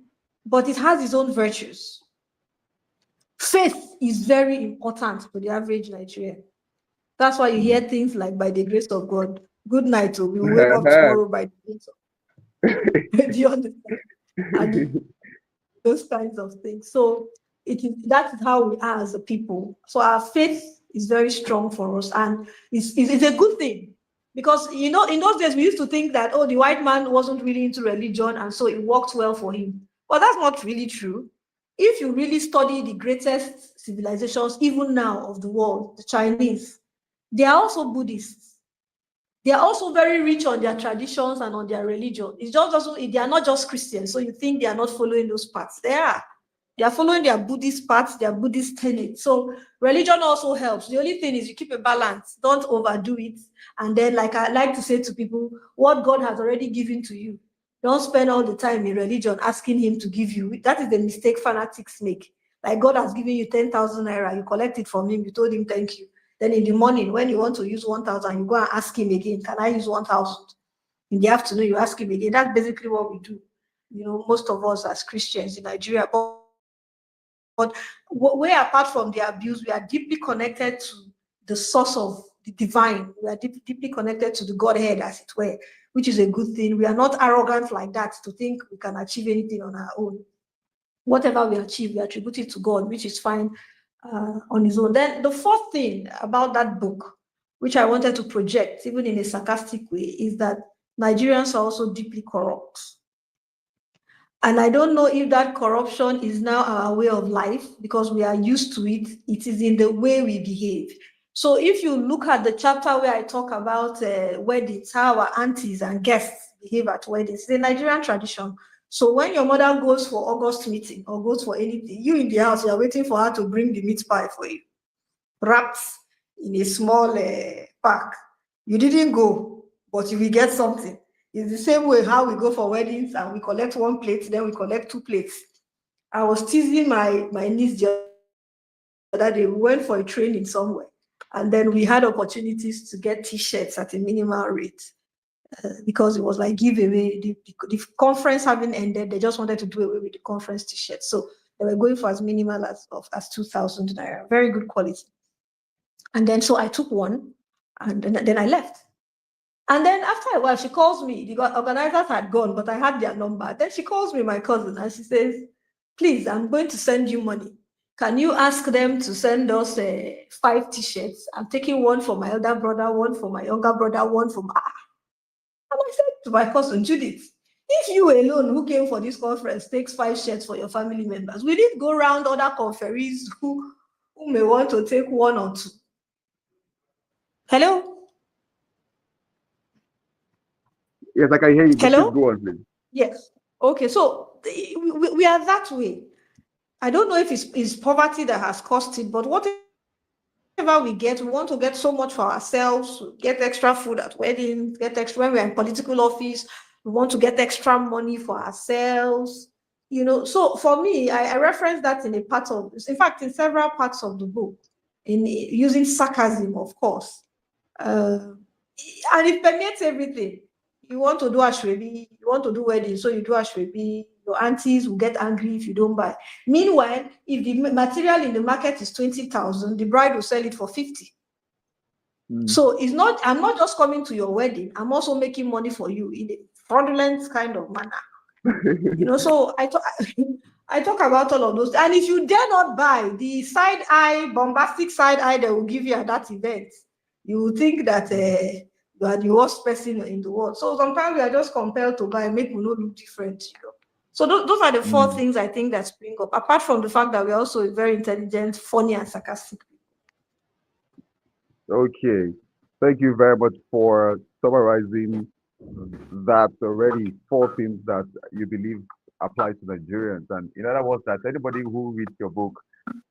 but it has its own virtues. Faith is very important for the average Nigerian. That's why you hear things like, by the grace of God, good night, we will wake up tomorrow by the grace of God. Do you understand? And those kinds of things. So that is how we are as a people. So our faith is very strong for us, and it's a good thing. Because, in those days, we used to think that, the white man wasn't really into religion, and so it worked well for him. But that's not really true. If you really study the greatest civilizations, even now, of the world, the Chinese, they are also Buddhists. They are also very rich on their traditions and on their religion. It's just they are not just Christians, so you think they are not following those paths. They are. They are following their Buddhist paths, their Buddhist tenets. So religion also helps. The only thing is you keep a balance. Don't overdo it. And then, like I like to say to people, what God has already given to you, don't spend all the time in religion asking him to give you. That is the mistake fanatics make. Like, God has given you 10,000 naira, you collect it from him, you told him thank you. Then in the morning, when you want to use 1,000, you go and ask him again, can I use 1,000? In the afternoon, you ask him again. That's basically what we do. Most of us as Christians in Nigeria. But way apart from the abuse, we are deeply connected to the source of the divine. We are deeply connected to the Godhead, as it were, which is a good thing. We are not arrogant like that to think we can achieve anything on our own. Whatever we achieve, we attribute it to God, which is fine on his own. Then the fourth thing about that book, which I wanted to project, even in a sarcastic way, is that Nigerians are also deeply corrupt. And I don't know if that corruption is now our way of life because we are used to it. It is in the way we behave. So if you look at the chapter where I talk about weddings, how our aunties and guests behave at weddings, it's a Nigerian tradition. So when your mother goes for August meeting or goes for anything, you in the house, you're waiting for her to bring the meat pie for you, wrapped in a small pack. You didn't go, but you will get something. It's the same way how we go for weddings and we collect one plate, then we collect 2 plates. I was teasing my niece the other day. We went for a training somewhere, and then we had opportunities to get T-shirts at a minimal rate because it was like giveaway. The conference having ended, they just wanted to do away with the conference T-shirts. So they were going for as minimal as 2,000 naira, very good quality. And then so I took one, and then I left. And then after a while, she calls me. The organizers had gone, but I had their number. Then she calls me, my cousin, and she says, please, I'm going to send you money. Can you ask them to send us 5 T-shirts? I'm taking one for my elder brother, one for my younger brother, one for my... And I said to my cousin, Judith, if you alone who came for this conference takes 5 shirts for your family members, we did go around other conferees who may want to take 1 or 2. Hello? Yes, I can hear you. Hello? Please go on, please. Yes. Okay, so we are that way. I don't know if it's poverty that has caused it, but whatever we get, we want to get so much for ourselves, get extra food at weddings, get extra when we're in political office, we want to get extra money for ourselves. So for me, I reference that in fact, in several parts of the book, in using sarcasm, of course. And it permeates everything. You want to do ashwebi, you want to do wedding, so you do ashwebi. Your aunties will get angry if you don't buy. Meanwhile, if the material in the market is 20,000, the bride will sell it for 50. So I'm not just coming to your wedding, I'm also making money for you in a fraudulent kind of manner. So I talk about all of those. And if you dare not buy the bombastic side eye that will give you at that event, you will think that you are the worst person in the world. So sometimes we are just compelled to buy, make we not look different. So those are the four things I think that spring up, apart from the fact that we're also very intelligent, funny, and sarcastic. Okay. Thank you very much for summarizing that already. Four things that you believe apply to Nigerians. And in other words, that anybody who reads your book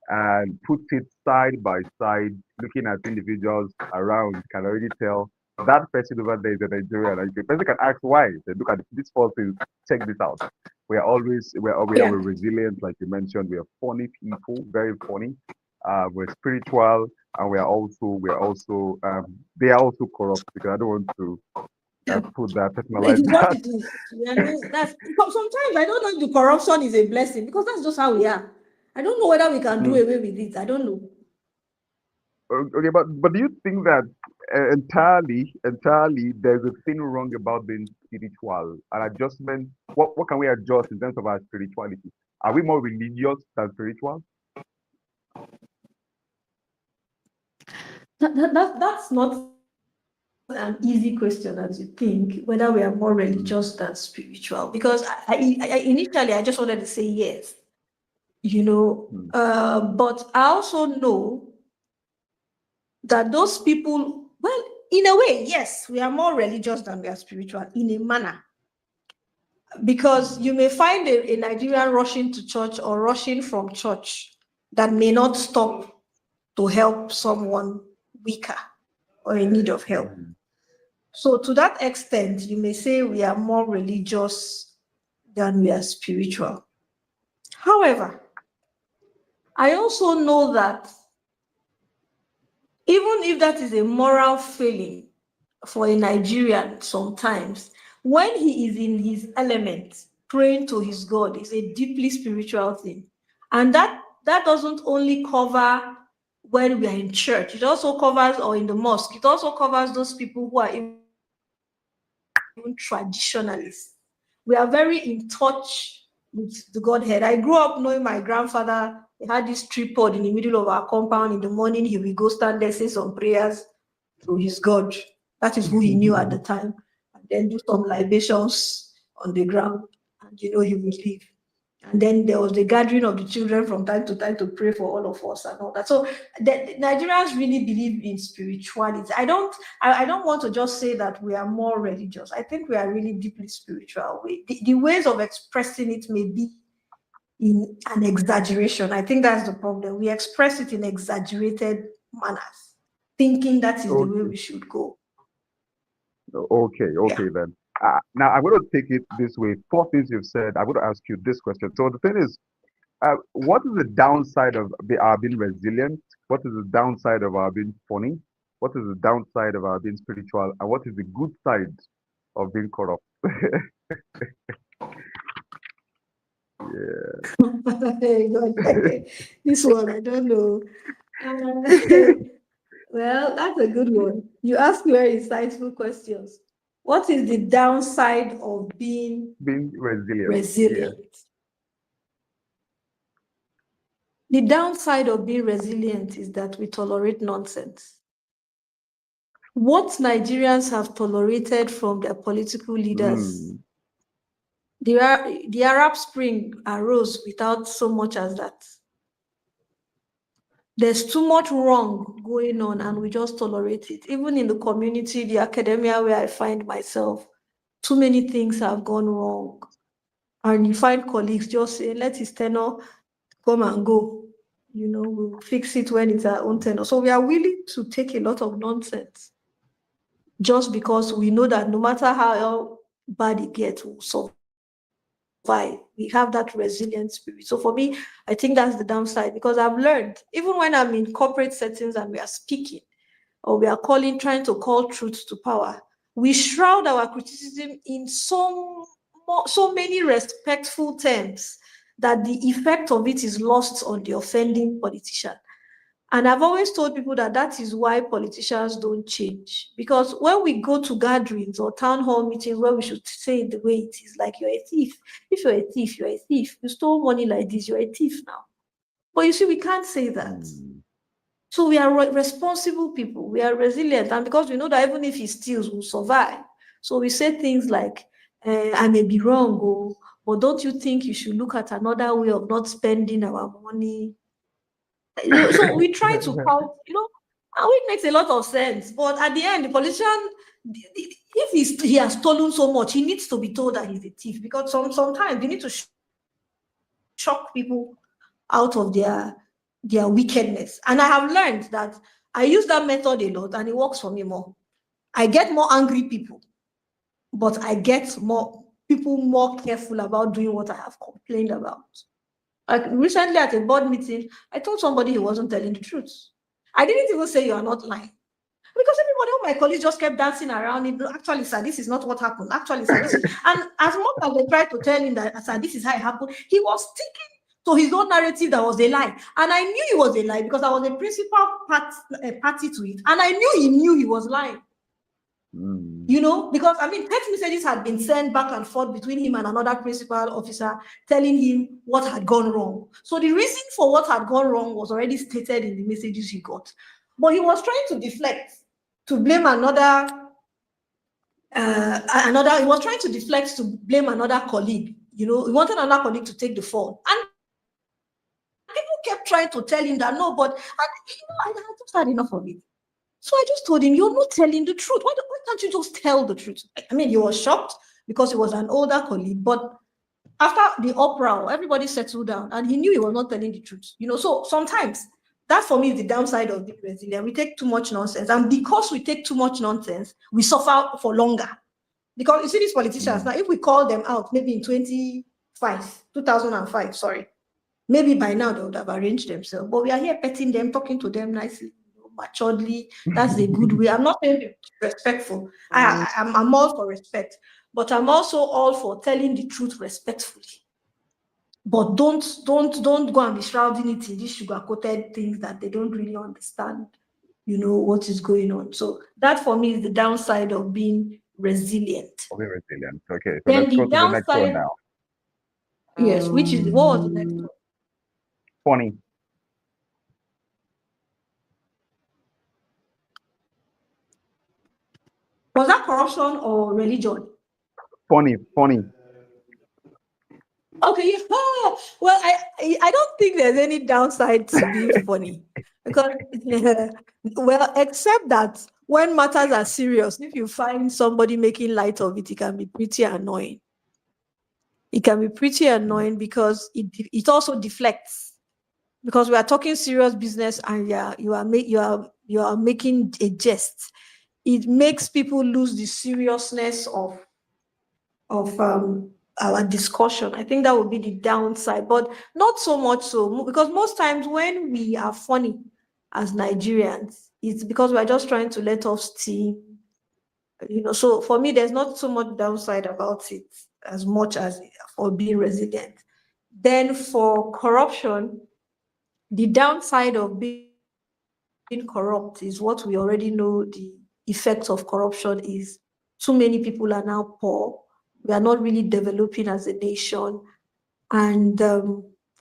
and puts it side by side, looking at individuals around, can already tell that person over there is a Nigerian. And the person can ask why. They look at these four things, check this out. We're resilient, like you mentioned. We are funny people, very funny. We're spiritual, and they are also corrupt, because I don't want to put that personalized. What it is. Sometimes I don't know if the corruption is a blessing, because that's just how we are. I don't know whether we can do away with it. I don't know. Okay, but do you think that entirely there's a thing wrong about being spiritual? An adjustment. What can we adjust in terms of our spirituality? Are we more religious than spiritual? That's not an easy question, as you think, whether we are more religious than spiritual. Because I initially I just wanted to say yes, but I also know that those people, well, in a way, yes, we are more religious than we are spiritual in a manner. Because you may find a Nigerian rushing to church or rushing from church that may not stop to help someone weaker or in need of help. So to that extent, you may say we are more religious than we are spiritual. However, I also know that even if that is a moral failing for a Nigerian sometimes, when he is in his element, praying to his God is a deeply spiritual thing. And that doesn't only cover when we are in church, it also covers, or in the mosque, it also covers those people who are even traditionalists. We are very in touch with the Godhead. I grew up knowing my grandfather. He had this tripod in the middle of our compound. In the morning, he will go stand there, say some prayers to his God. That is who he knew at the time. And then do some libations on the ground, and he will leave. And then there was the gathering of the children from time to time to pray for all of us and all that. So the Nigerians really believe in spirituality. I don't want to just say that we are more religious. I think we are really deeply spiritual. The ways of expressing it may be in an exaggeration. I think that's the problem. We express it in exaggerated manners, thinking that is the way we should go. Okay, then. Now I'm going to take it this way. Four things you've said. I'm going to ask you this question. So the thing is, what is the downside of our being resilient? What is the downside of our being funny? What is the downside of our being spiritual? And what is the good side of being corrupt? This one, I don't know. Well, that's a good one. You ask very insightful questions. What is the downside of being resilient? The downside of being resilient is that we tolerate nonsense. What Nigerians have tolerated from their political leaders, the Arab Spring arose without so much as that. There's too much wrong going on, and we just tolerate it. Even in the community, the academia where I find myself, too many things have gone wrong. And you find colleagues just saying, let his tenure come and go. We'll fix it when it's our own turn. So we are willing to take a lot of nonsense just because we know that no matter how bad it gets, we'll survive. We have that resilient spirit. So for me, I think that's the downside, because I've learned, even when I'm in corporate settings and we are speaking or we are trying to call truth to power, we shroud our criticism in so many respectful terms that the effect of it is lost on the offending politician. And I've always told people that is why politicians don't change. Because when we go to gatherings or town hall meetings where we should say it the way it is, like, you're a thief. If you're a thief, you're a thief. You stole money like this, you're a thief now. But you see, we can't say that. So we are responsible people. We are resilient. And because we know that even if he steals, we'll survive. So we say things like, I may be wrong, but don't you think you should look at another way of not spending our money? So we try to count, and it makes a lot of sense. But at the end, the politician, if he has stolen so much, he needs to be told that he's a thief, because sometimes you need to shock people out of their wickedness. And I have learned that I use that method a lot, and it works for me more. I get more angry people, but I get more people more careful about doing what I have complained about. Like recently at a board meeting, I told somebody he wasn't telling the truth. I didn't even say you are not lying, because everybody, all my colleagues, just kept dancing around it. Actually, sir, this is not what happened. Actually, sir, this is... And as much as they tried to tell him that, sir, this is how it happened, he was sticking to his own narrative that was a lie. And I knew it was a lie because I was a principal party to it. And I knew he was lying. Because text messages had been sent back and forth between him and another principal officer telling him what had gone wrong. So the reason for what had gone wrong was already stated in the messages he got. But he was trying to deflect, to blame another colleague. He wanted another colleague to take the fall. And people kept trying to tell him that, no, but I just had enough of it. So I just told him, you're not telling the truth. Why can't you just tell the truth? He was shocked because he was an older colleague. But after the uproar, everybody settled down and he knew he was not telling the truth. So sometimes that for me is the downside of being resilient. We take too much nonsense. And because we take too much nonsense, we suffer for longer. Because you see these politicians, now if we call them out, maybe in 2005, maybe by now they would have arranged themselves. But we are here petting them, talking to them nicely, maturely. That's a good way. I'm not saying respectful. I'm all for respect, but I'm also all for telling the truth respectfully. But don't go and be shrouding it in these sugar-coated things that they don't really understand, what is going on. So that for me is the downside of being resilient. Okay, so let's go to the next one now. Yes, which is, what was the next one? Funny. Was that corruption or religion? Funny. Okay, well, I don't think there's any downside to being funny, because well, except that when matters are serious, if you find somebody making light of it, it can be pretty annoying. It can be pretty annoying because it also deflects, because we are talking serious business and you are making a jest. It makes people lose the seriousness of our discussion. I think that would be the downside, but not so much so, because most times when we are funny as Nigerians, it's because we're just trying to let off steam. So for me, there's not so much downside about it as much as for being resilient. Then for corruption, the downside of being corrupt is what we already know. The effects of corruption is too many people are now poor. We are not really developing as a nation, and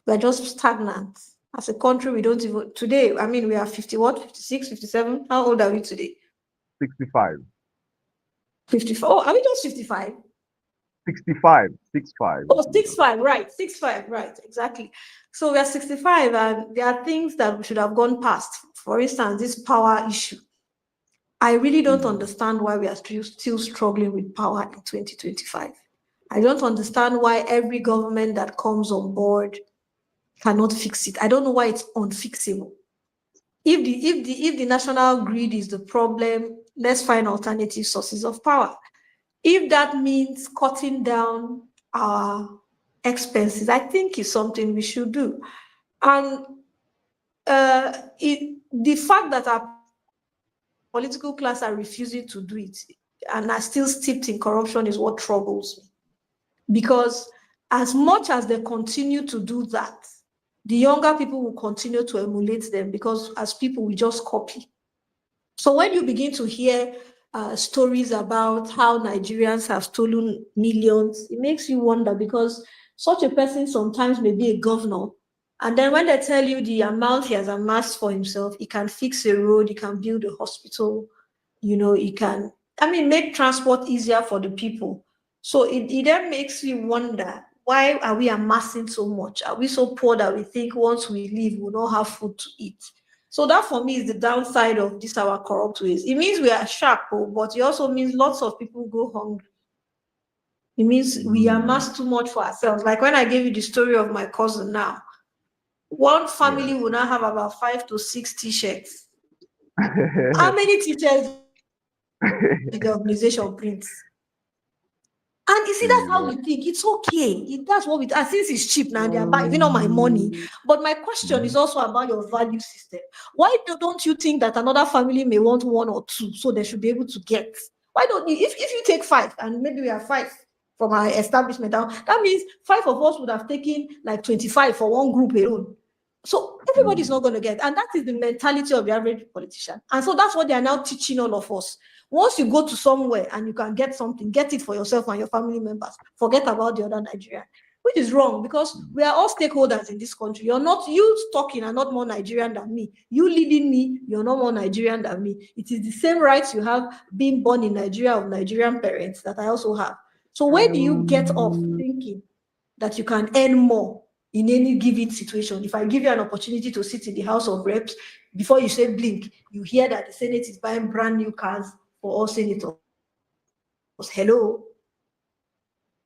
we're just stagnant. As a country, we don't even, today, we are 56, 57? How old are we today? 65. 54. Oh, are we just 55? 65. Oh, 65, right. 65, right, exactly. So we are 65, and there are things that we should have gone past. For instance, this power issue. I really don't understand why we are still struggling with power in 2025. I don't understand why every government that comes on board cannot fix it. I don't know why it's unfixable. If the national grid is the problem, let's find alternative sources of power. If that means cutting down our expenses, I think it's something we should do. And the fact that our political class are refusing to do it and are still steeped in corruption is what troubles me. Because as much as they continue to do that, the younger people will continue to emulate them, because as people, we just copy. So when you begin to hear stories about how Nigerians have stolen millions, it makes you wonder, because such a person sometimes may be a governor, and then when they tell you the amount he has amassed for himself, he can fix a road, he can build a hospital, he can, make transport easier for the people. So it then makes me wonder, why are we amassing so much? Are we so poor that we think once we leave, we'll not have food to eat? So that for me is the downside of this our corrupt ways. It means we are sharp, but it also means lots of people go hungry. It means we amass too much for ourselves. Like when I gave you the story of my cousin now, one family will now have about 5 to 6 t-shirts. How many t-shirts did the organization print? And you see, that's how we think. It's okay. That's what we, and since it's cheap now, they are buying all my money. But my question is also about your value system. Why don't you think that another family may want 1 or 2, so they should be able to get? Why don't you, if you take 5, and maybe we have 5 from our establishment, that means 5 of us would have taken like 25 for one group alone. So everybody's not going to get, and that is the mentality of the average politician. And so that's what they are now teaching all of us. Once you go to somewhere and you can get something, get it for yourself and your family members. Forget about the other Nigerian, which is wrong, because we are all stakeholders in this country. You talking are not more Nigerian than me. You leading me, you're not more Nigerian than me. It is the same rights you have being born in Nigeria of Nigerian parents that I also have. So where do you get off thinking that you can earn more in any given situation? If I give you an opportunity to sit in the House of Reps, before you say blink, you hear that the Senate is buying brand new cars for all senators. Hello?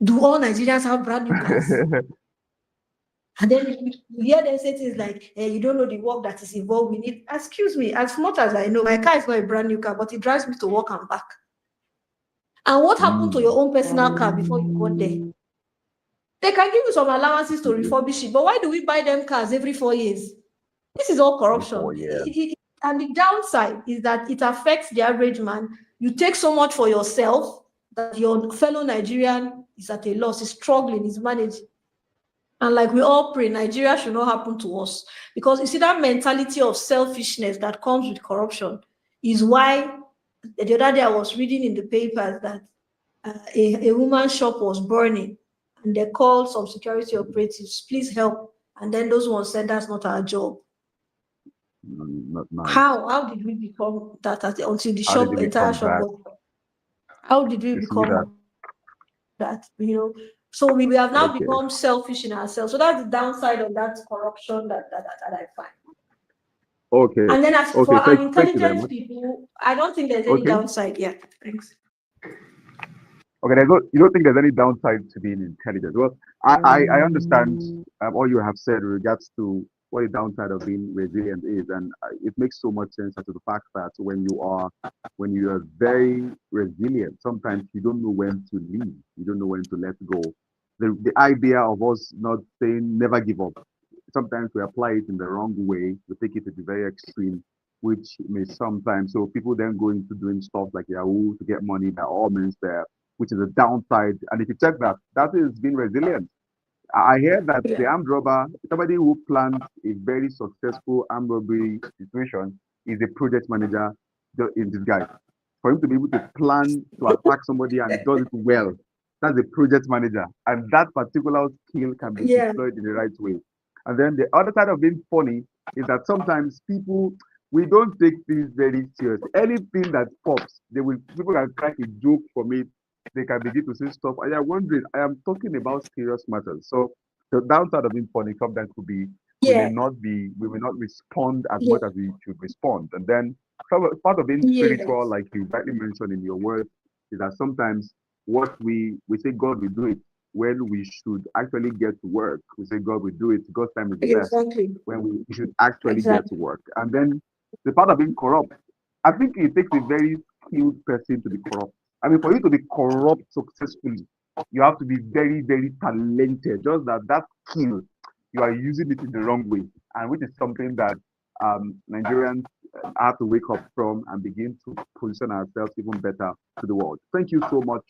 Do all Nigerians have brand new cars? And then you hear them say things like, hey, you don't know the work that is involved in it. Excuse me, as much as I know, my car is not a brand new car, but it drives me to work and back. And what happened to your own personal car before you got there? They can give you some allowances to refurbish it, but why do we buy them cars every 4 years? This is all corruption. And the downside is that it affects the average man. You take so much for yourself that your fellow Nigerian is at a loss, is struggling, is managing. And like we all pray, Nigeria should not happen to us. Because you see, that mentality of selfishness that comes with corruption is why the other day I was reading in the papers that a woman's shop was burning, and they called some security operatives, please help. And then those ones said, that's not our job. Not nice. How did we become that until the shop, entire shop was? How did we become that? So we have now become selfish in ourselves. So that's the downside of that corruption that I find. Okay. And then as for unintelligent people, I don't think there's any downside yet. Thanks. Okay, you don't think there's any downside to being intelligent? Well, I understand all you have said in regards to what the downside of being resilient is, and it makes so much sense to the fact that when you are very resilient, sometimes you don't know when to leave, you don't know when to let go. The idea of us not saying never give up, sometimes we apply it in the wrong way. We take it to the very extreme, which may sometimes, so people then go into doing stuff like Yahoo to get money by all means there, which is a downside. And if you check that is being resilient. I hear that the armed robber, somebody who plans a very successful armed robbery situation, is a project manager in disguise. For him to be able to plan to attack somebody and does it well, that's a project manager. And that particular skill can be deployed in the right way. And then the other side of being funny is that sometimes we don't take things very seriously. Anything that pops, people can crack a joke from it. They can begin to say stuff. I am wondering, I am talking about serious matters. So the downside of being funny sometimes could be we may not respond as much as we should respond. And then part of being spiritual, like you rightly mentioned in your words, is that sometimes what we say God will do it, when we should actually get to work. We say God will do it. God's time is the best. Exactly. When we should actually get to Exactly. work. And then the part of being corrupt, I think it takes a very skilled person to be corrupt. I mean, for you to be corrupt successfully, you have to be very, very talented. Just that skill, you are using it in the wrong way, and which is something that Nigerians have to wake up from and begin to position ourselves even better to the world. Thank you so much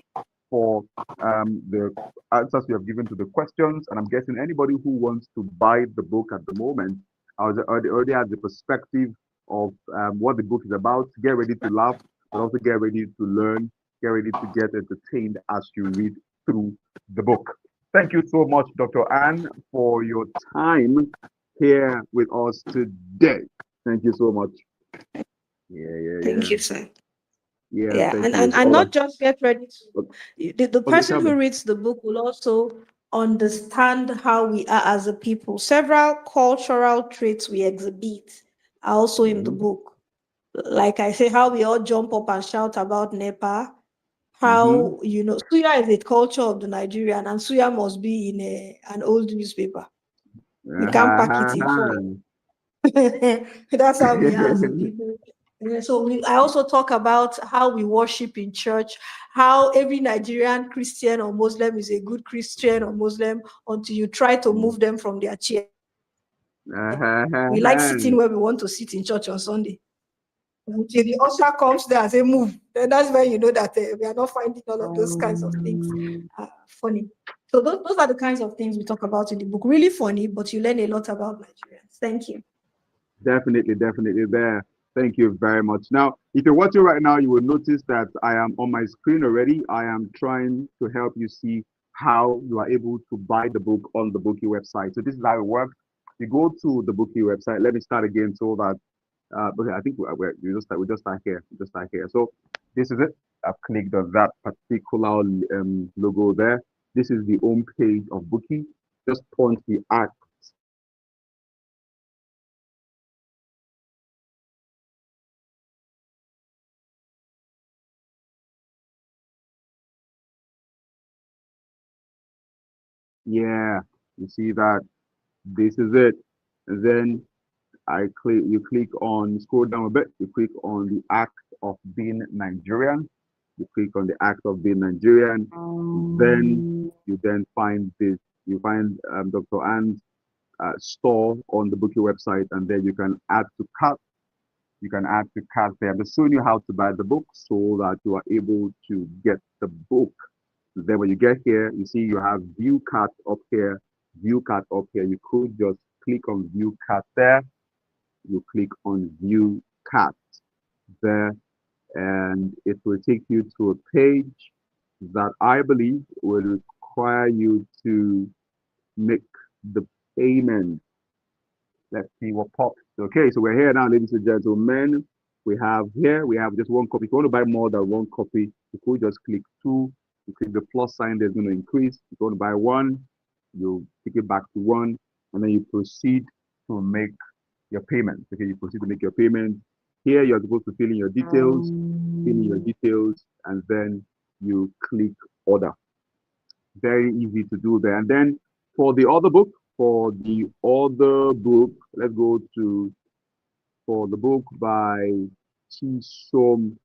for the answers you have given to the questions, and I'm guessing anybody who wants to buy the book at the moment, I was already had the perspective of what the book is about. Get ready to laugh, but also get ready to learn, get ready to get entertained as you read through the book. Thank you so much, Dr. Anne, for your time here with us today. Thank you so much. Thank you, sir. Yeah, Yeah, thank and, you. and, and All right. not just get ready to, the Okay, person tell me. who reads the book will also understand how we are as a people. Several cultural traits we exhibit are also in the Mhm, book. Like I say, how we all jump up and shout about NEPA, mhm. how, Suya is a culture of the Nigerian, and Suya must be in an old newspaper. We can't pack it in foil. That's how we are as a people. So I also talk about how we worship in church, how every Nigerian Christian or Muslim is a good Christian or Muslim until you try to move them from their chair. We like sitting where we want to sit in church on Sunday. Until the usher comes there and say, move. Then that's when you know that we are not finding all of those kinds of things funny. So those are the kinds of things we talk about in the book. Really funny, but you learn a lot about Nigerians. Thank you. Definitely, definitely there. Thank you very much. Now, if you're watching right now, you will notice that I am on my screen already. I am trying to help you see how you are able to buy the book on the Bookie website. So this is how it works. You go to the Bookie website. Let me start again so that okay, I think we just start here. We just start here. So this is it. I've clicked on that particular logo there. This is the home page of Bookie. Just punch the act. Yeah, you see that. This is it. And then you click on, scroll down a bit, you click on the act of being Nigerian. You click on the act of being Nigerian. Then you then find this, you find Dr. Anne's store on the Bookie website, and then you can add to cart. You can add to cart there. I'm just showing you how to buy the book so that you are able to get the book. Then when you get here, you see you have view cart up here, view cart up here. You could just click on view cart there. You click on view cart there, and it will take you to a page that I believe will require you to make the payment. Let's see what pops. Okay, so we're here now, ladies and gentlemen. We have just one copy. If you want to buy more than one copy, you could just click two. You click the plus sign, there's going to increase. If you want to buy one, you take it back to one, and then you proceed to make your payment. Okay, you proceed to make your payment. Here, you're supposed to fill in your details, and then you click order. Very easy to do there. And then for the other book, let's go to for the book by Chisom.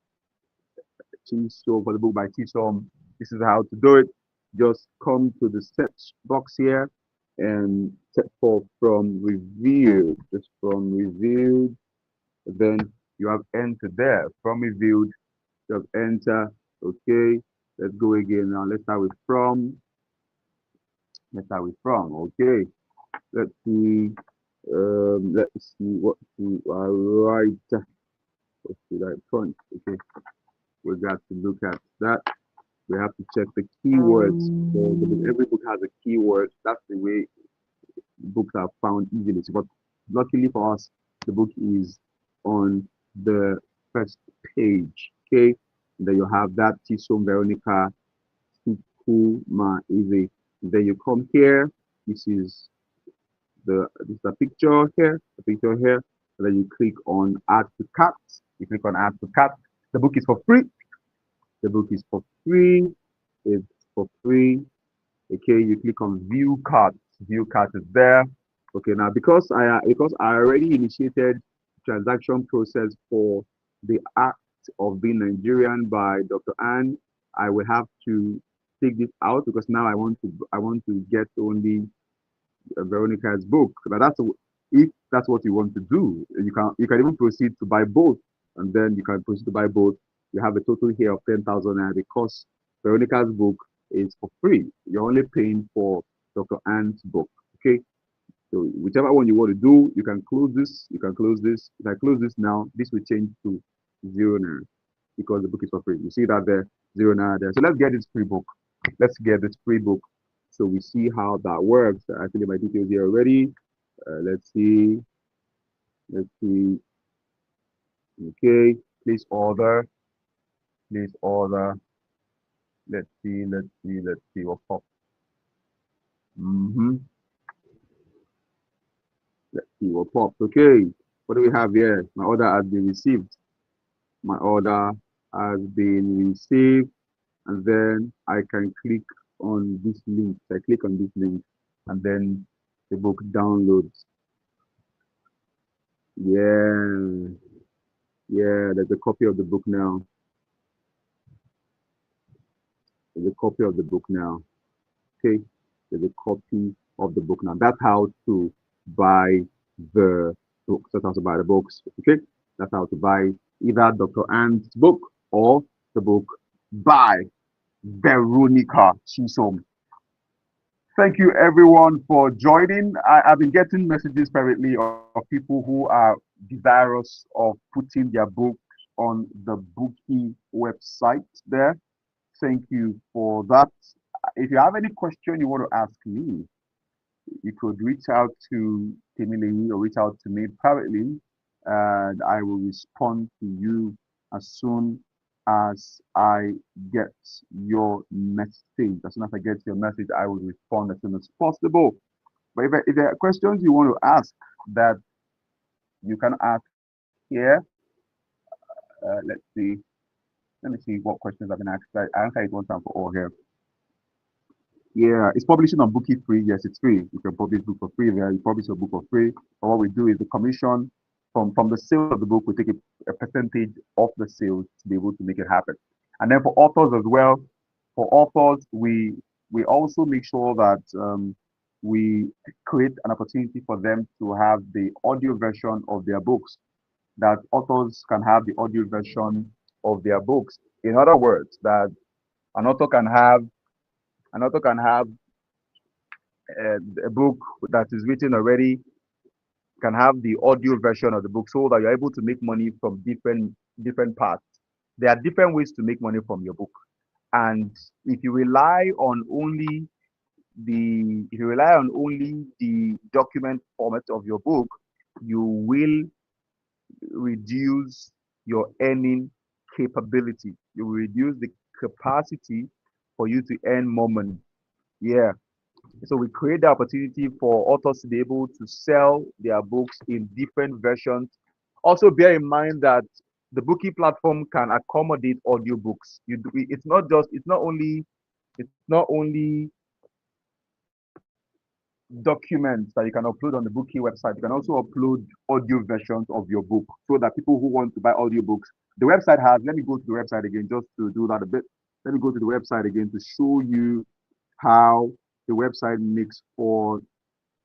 For the book by Chisom, this is how to do it. Just come to the search box here and set for from reviewed. Just from reviewed. Then you have enter there. From reviewed, you have enter. Okay. Let's go again now. Let's start with from. Okay. Let's see. Let's see what to write. Let's see that front. Okay. We got to look at that. We have to check the keywords. So every book has a keyword. That's the way books are found easily. But luckily for us, the book is on the first page. Okay. And then you have that Chisom Veronica Sukuma Eze. Then you come here. This is the picture here, and then you click on add to cart. You click on add to cart. The book is for free. The book is for free. It's for free. Okay, you click on view cart. View cart is there. Okay, now because I already initiated transaction process for the act of being Nigerian by Dr. Anne, I will have to take this out because now I want to get only Veronica's book. But if that's what you want to do, you can even proceed to buy both, and then you can proceed to buy both. You have a total here of 10,000 naira because Veronica's book is for free. You're only paying for Dr. Anne's book. Okay, so whichever one you want to do, you can close this. You can close this. If I close this now, this will change to 0 naira because the book is for free. You see that there, 0 naira there. So let's get this free book. Let's get this free book so we see how that works. I fill in my details here already. Let's see. Let's see. Okay. Please order. Please order. Let's see. Let's see. Let's see what pops. Let's see what pops. Okay. What do we have here? My order has been received. My order has been received. And then I can click on this link. I click on this link and then the book downloads. Yeah. Yeah, there's a copy of the book now. There's a copy of the book now. Okay. There's a copy of the book now. That's how to buy the books. That's how to buy the books. Okay. That's how to buy either Dr. Anne's book or the book by Veronica Chisom. Thank you everyone for joining. I've been getting messages privately of people who are desirous of putting their books on the Booki website there. Thank you for that. If you have any question you want to ask me, you could reach out to Temilei or reach out to me privately, and I will respond to you as soon as I get your message. As soon as I get your message, I will respond as soon as possible. But if there are questions you want to ask that you can ask here, let's see. Let me see what questions have been asked. I answer it one time for all here. Yeah, it's publishing on Booki free. Yes, it's free. You can publish book for free there. You publish your book for free. But what we do is the commission from the sale of the book, we take a percentage of the sales to be able to make it happen. And then for authors as well, for authors, we also make sure that we create an opportunity for them to have the audio version of their books, that authors can have the audio version of their books. In other words, that an author can have a book that is written already, can have the audio version of the book so that you're able to make money from different parts. There are different ways to make money from your book. And if you rely on only the document format of your book, you will reduce your earning capability. You will reduce the capacity for you to earn more money. Yeah. So we create the opportunity for authors to be able to sell their books in different versions. Also bear in mind that the Booki platform can accommodate audiobooks. It's not only documents that you can upload on the Booki website. You can also upload audio versions of your book so that people who want to buy audiobooks, the website has, let me go to the website again just to do that a bit. Let me go to the website again to show you how the website makes for.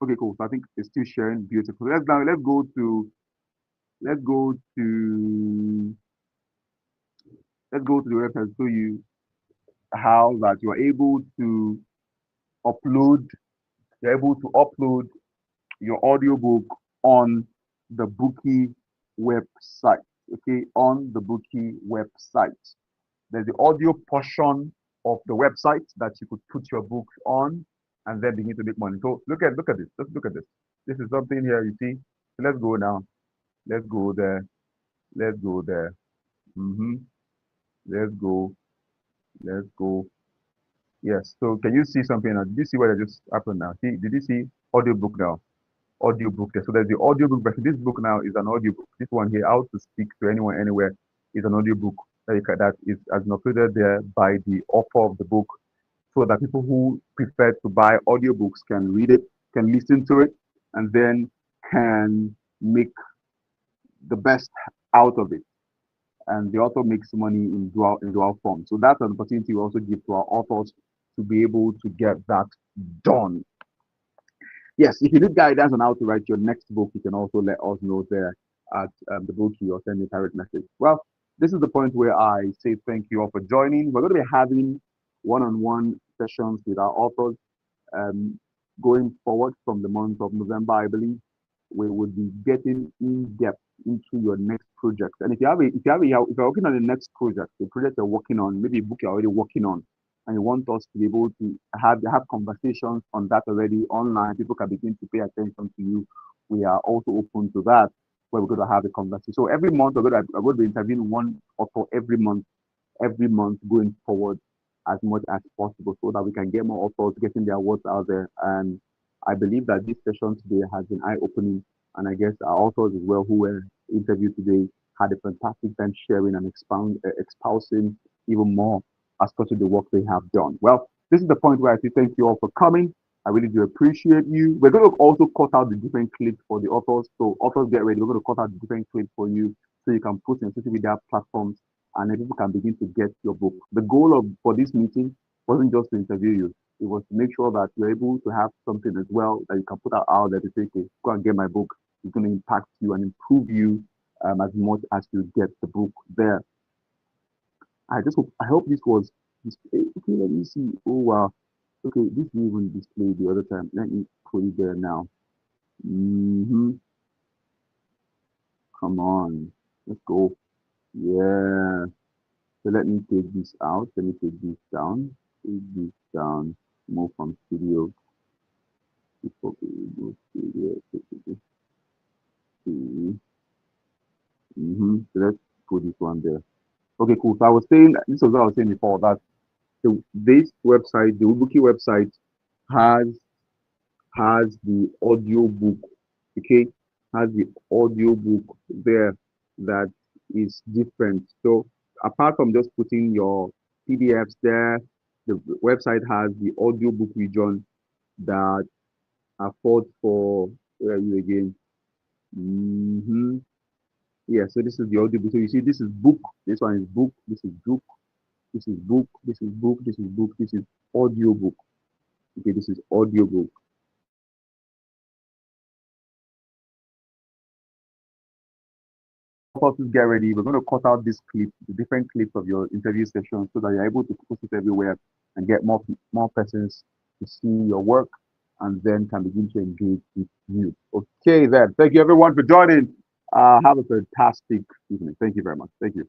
Okay, cool. So I think it's still sharing. Beautiful. Let's go to the website to show you how that you're able to upload your audiobook on the Booki website. Okay, on the Booki website. There's the audio portion of the website that you could put your book on and then begin to make money. So look at this. Let's look at this. This is something here, you see. So let's go now. Let's go there. Let's go there. Let's go. Let's go. Yes. So can you see something now? Did you see what just happened now? See, did you see audiobook now? Audiobook there. So there's the audiobook version. This book now is an audiobook. This one here, How to Speak to Anyone Anywhere, is an audiobook that has been uploaded there by the author of the book. so that people who prefer to buy audiobooks can read it, can listen to it, and then can make the best out of it. And the author makes money in dual form. So that's an opportunity we also give to our authors to be able to get that done. Yes, if you need guidance on how to write your next book, you can also let us know there at the Booki or send me a direct message. Well, this is the point where I say thank you all for joining. We're going to be having one-on-one sessions with our authors um, going forward from the month of November, I believe. We would be getting in depth into your next project. And if you're working on the next project, the project you're working on, maybe a book you're already working on, and you want us to be able to have conversations on that already online, people can begin to pay attention to you. We are also open to that, where we're going to have a conversation. So every month we're going to be interviewing one author every month going forward as much as possible, so that we can get more authors getting their words out there. And I believe that this session today has been eye-opening, and I guess our authors as well who were interviewed today had a fantastic time sharing and espousing even more as part of the work they have done. Well, this is the point where I say thank you all for coming. I really do appreciate you. We're going to also cut out the different clips for the authors. So authors, get ready. We're going to cut out the different clips for you so you can put in social media platforms and then people can begin to get your book. The goal for this meeting wasn't just to interview you. It was to make sure that you're able to have something as well that you can put out there to say, okay, go and get my book. It's going to impact you and improve you as much as you get the book there. I hope this was displayed. Okay, let me see. Oh wow. Okay, this didn't even display the other time. Let me put it there now. Come on. Let's go. Yeah. So let me take this out. Let me take this down. Take this down. Move from studio. So let's put this one there. Okay, cool. So I was saying, this was what I was saying before, that this website, the Booki website, has the audio book. Okay, has the audio book there that is different. So apart from just putting your PDFs there, the website has the audio book region that affords for, where are you again? Yeah, so this is the audio book. So you see, this is book, this one is book, this is book, this is book, this is book, this is book, this is audio book. Okay, this is audio book. Authors, get ready. We're going to cut out this clip, the different clips of your interview session, so that you're able to post it everywhere and get more persons to see your work and then can begin to engage with you. Okay, then. Thank you everyone for joining. Have a fantastic evening. Thank you very much. Thank you.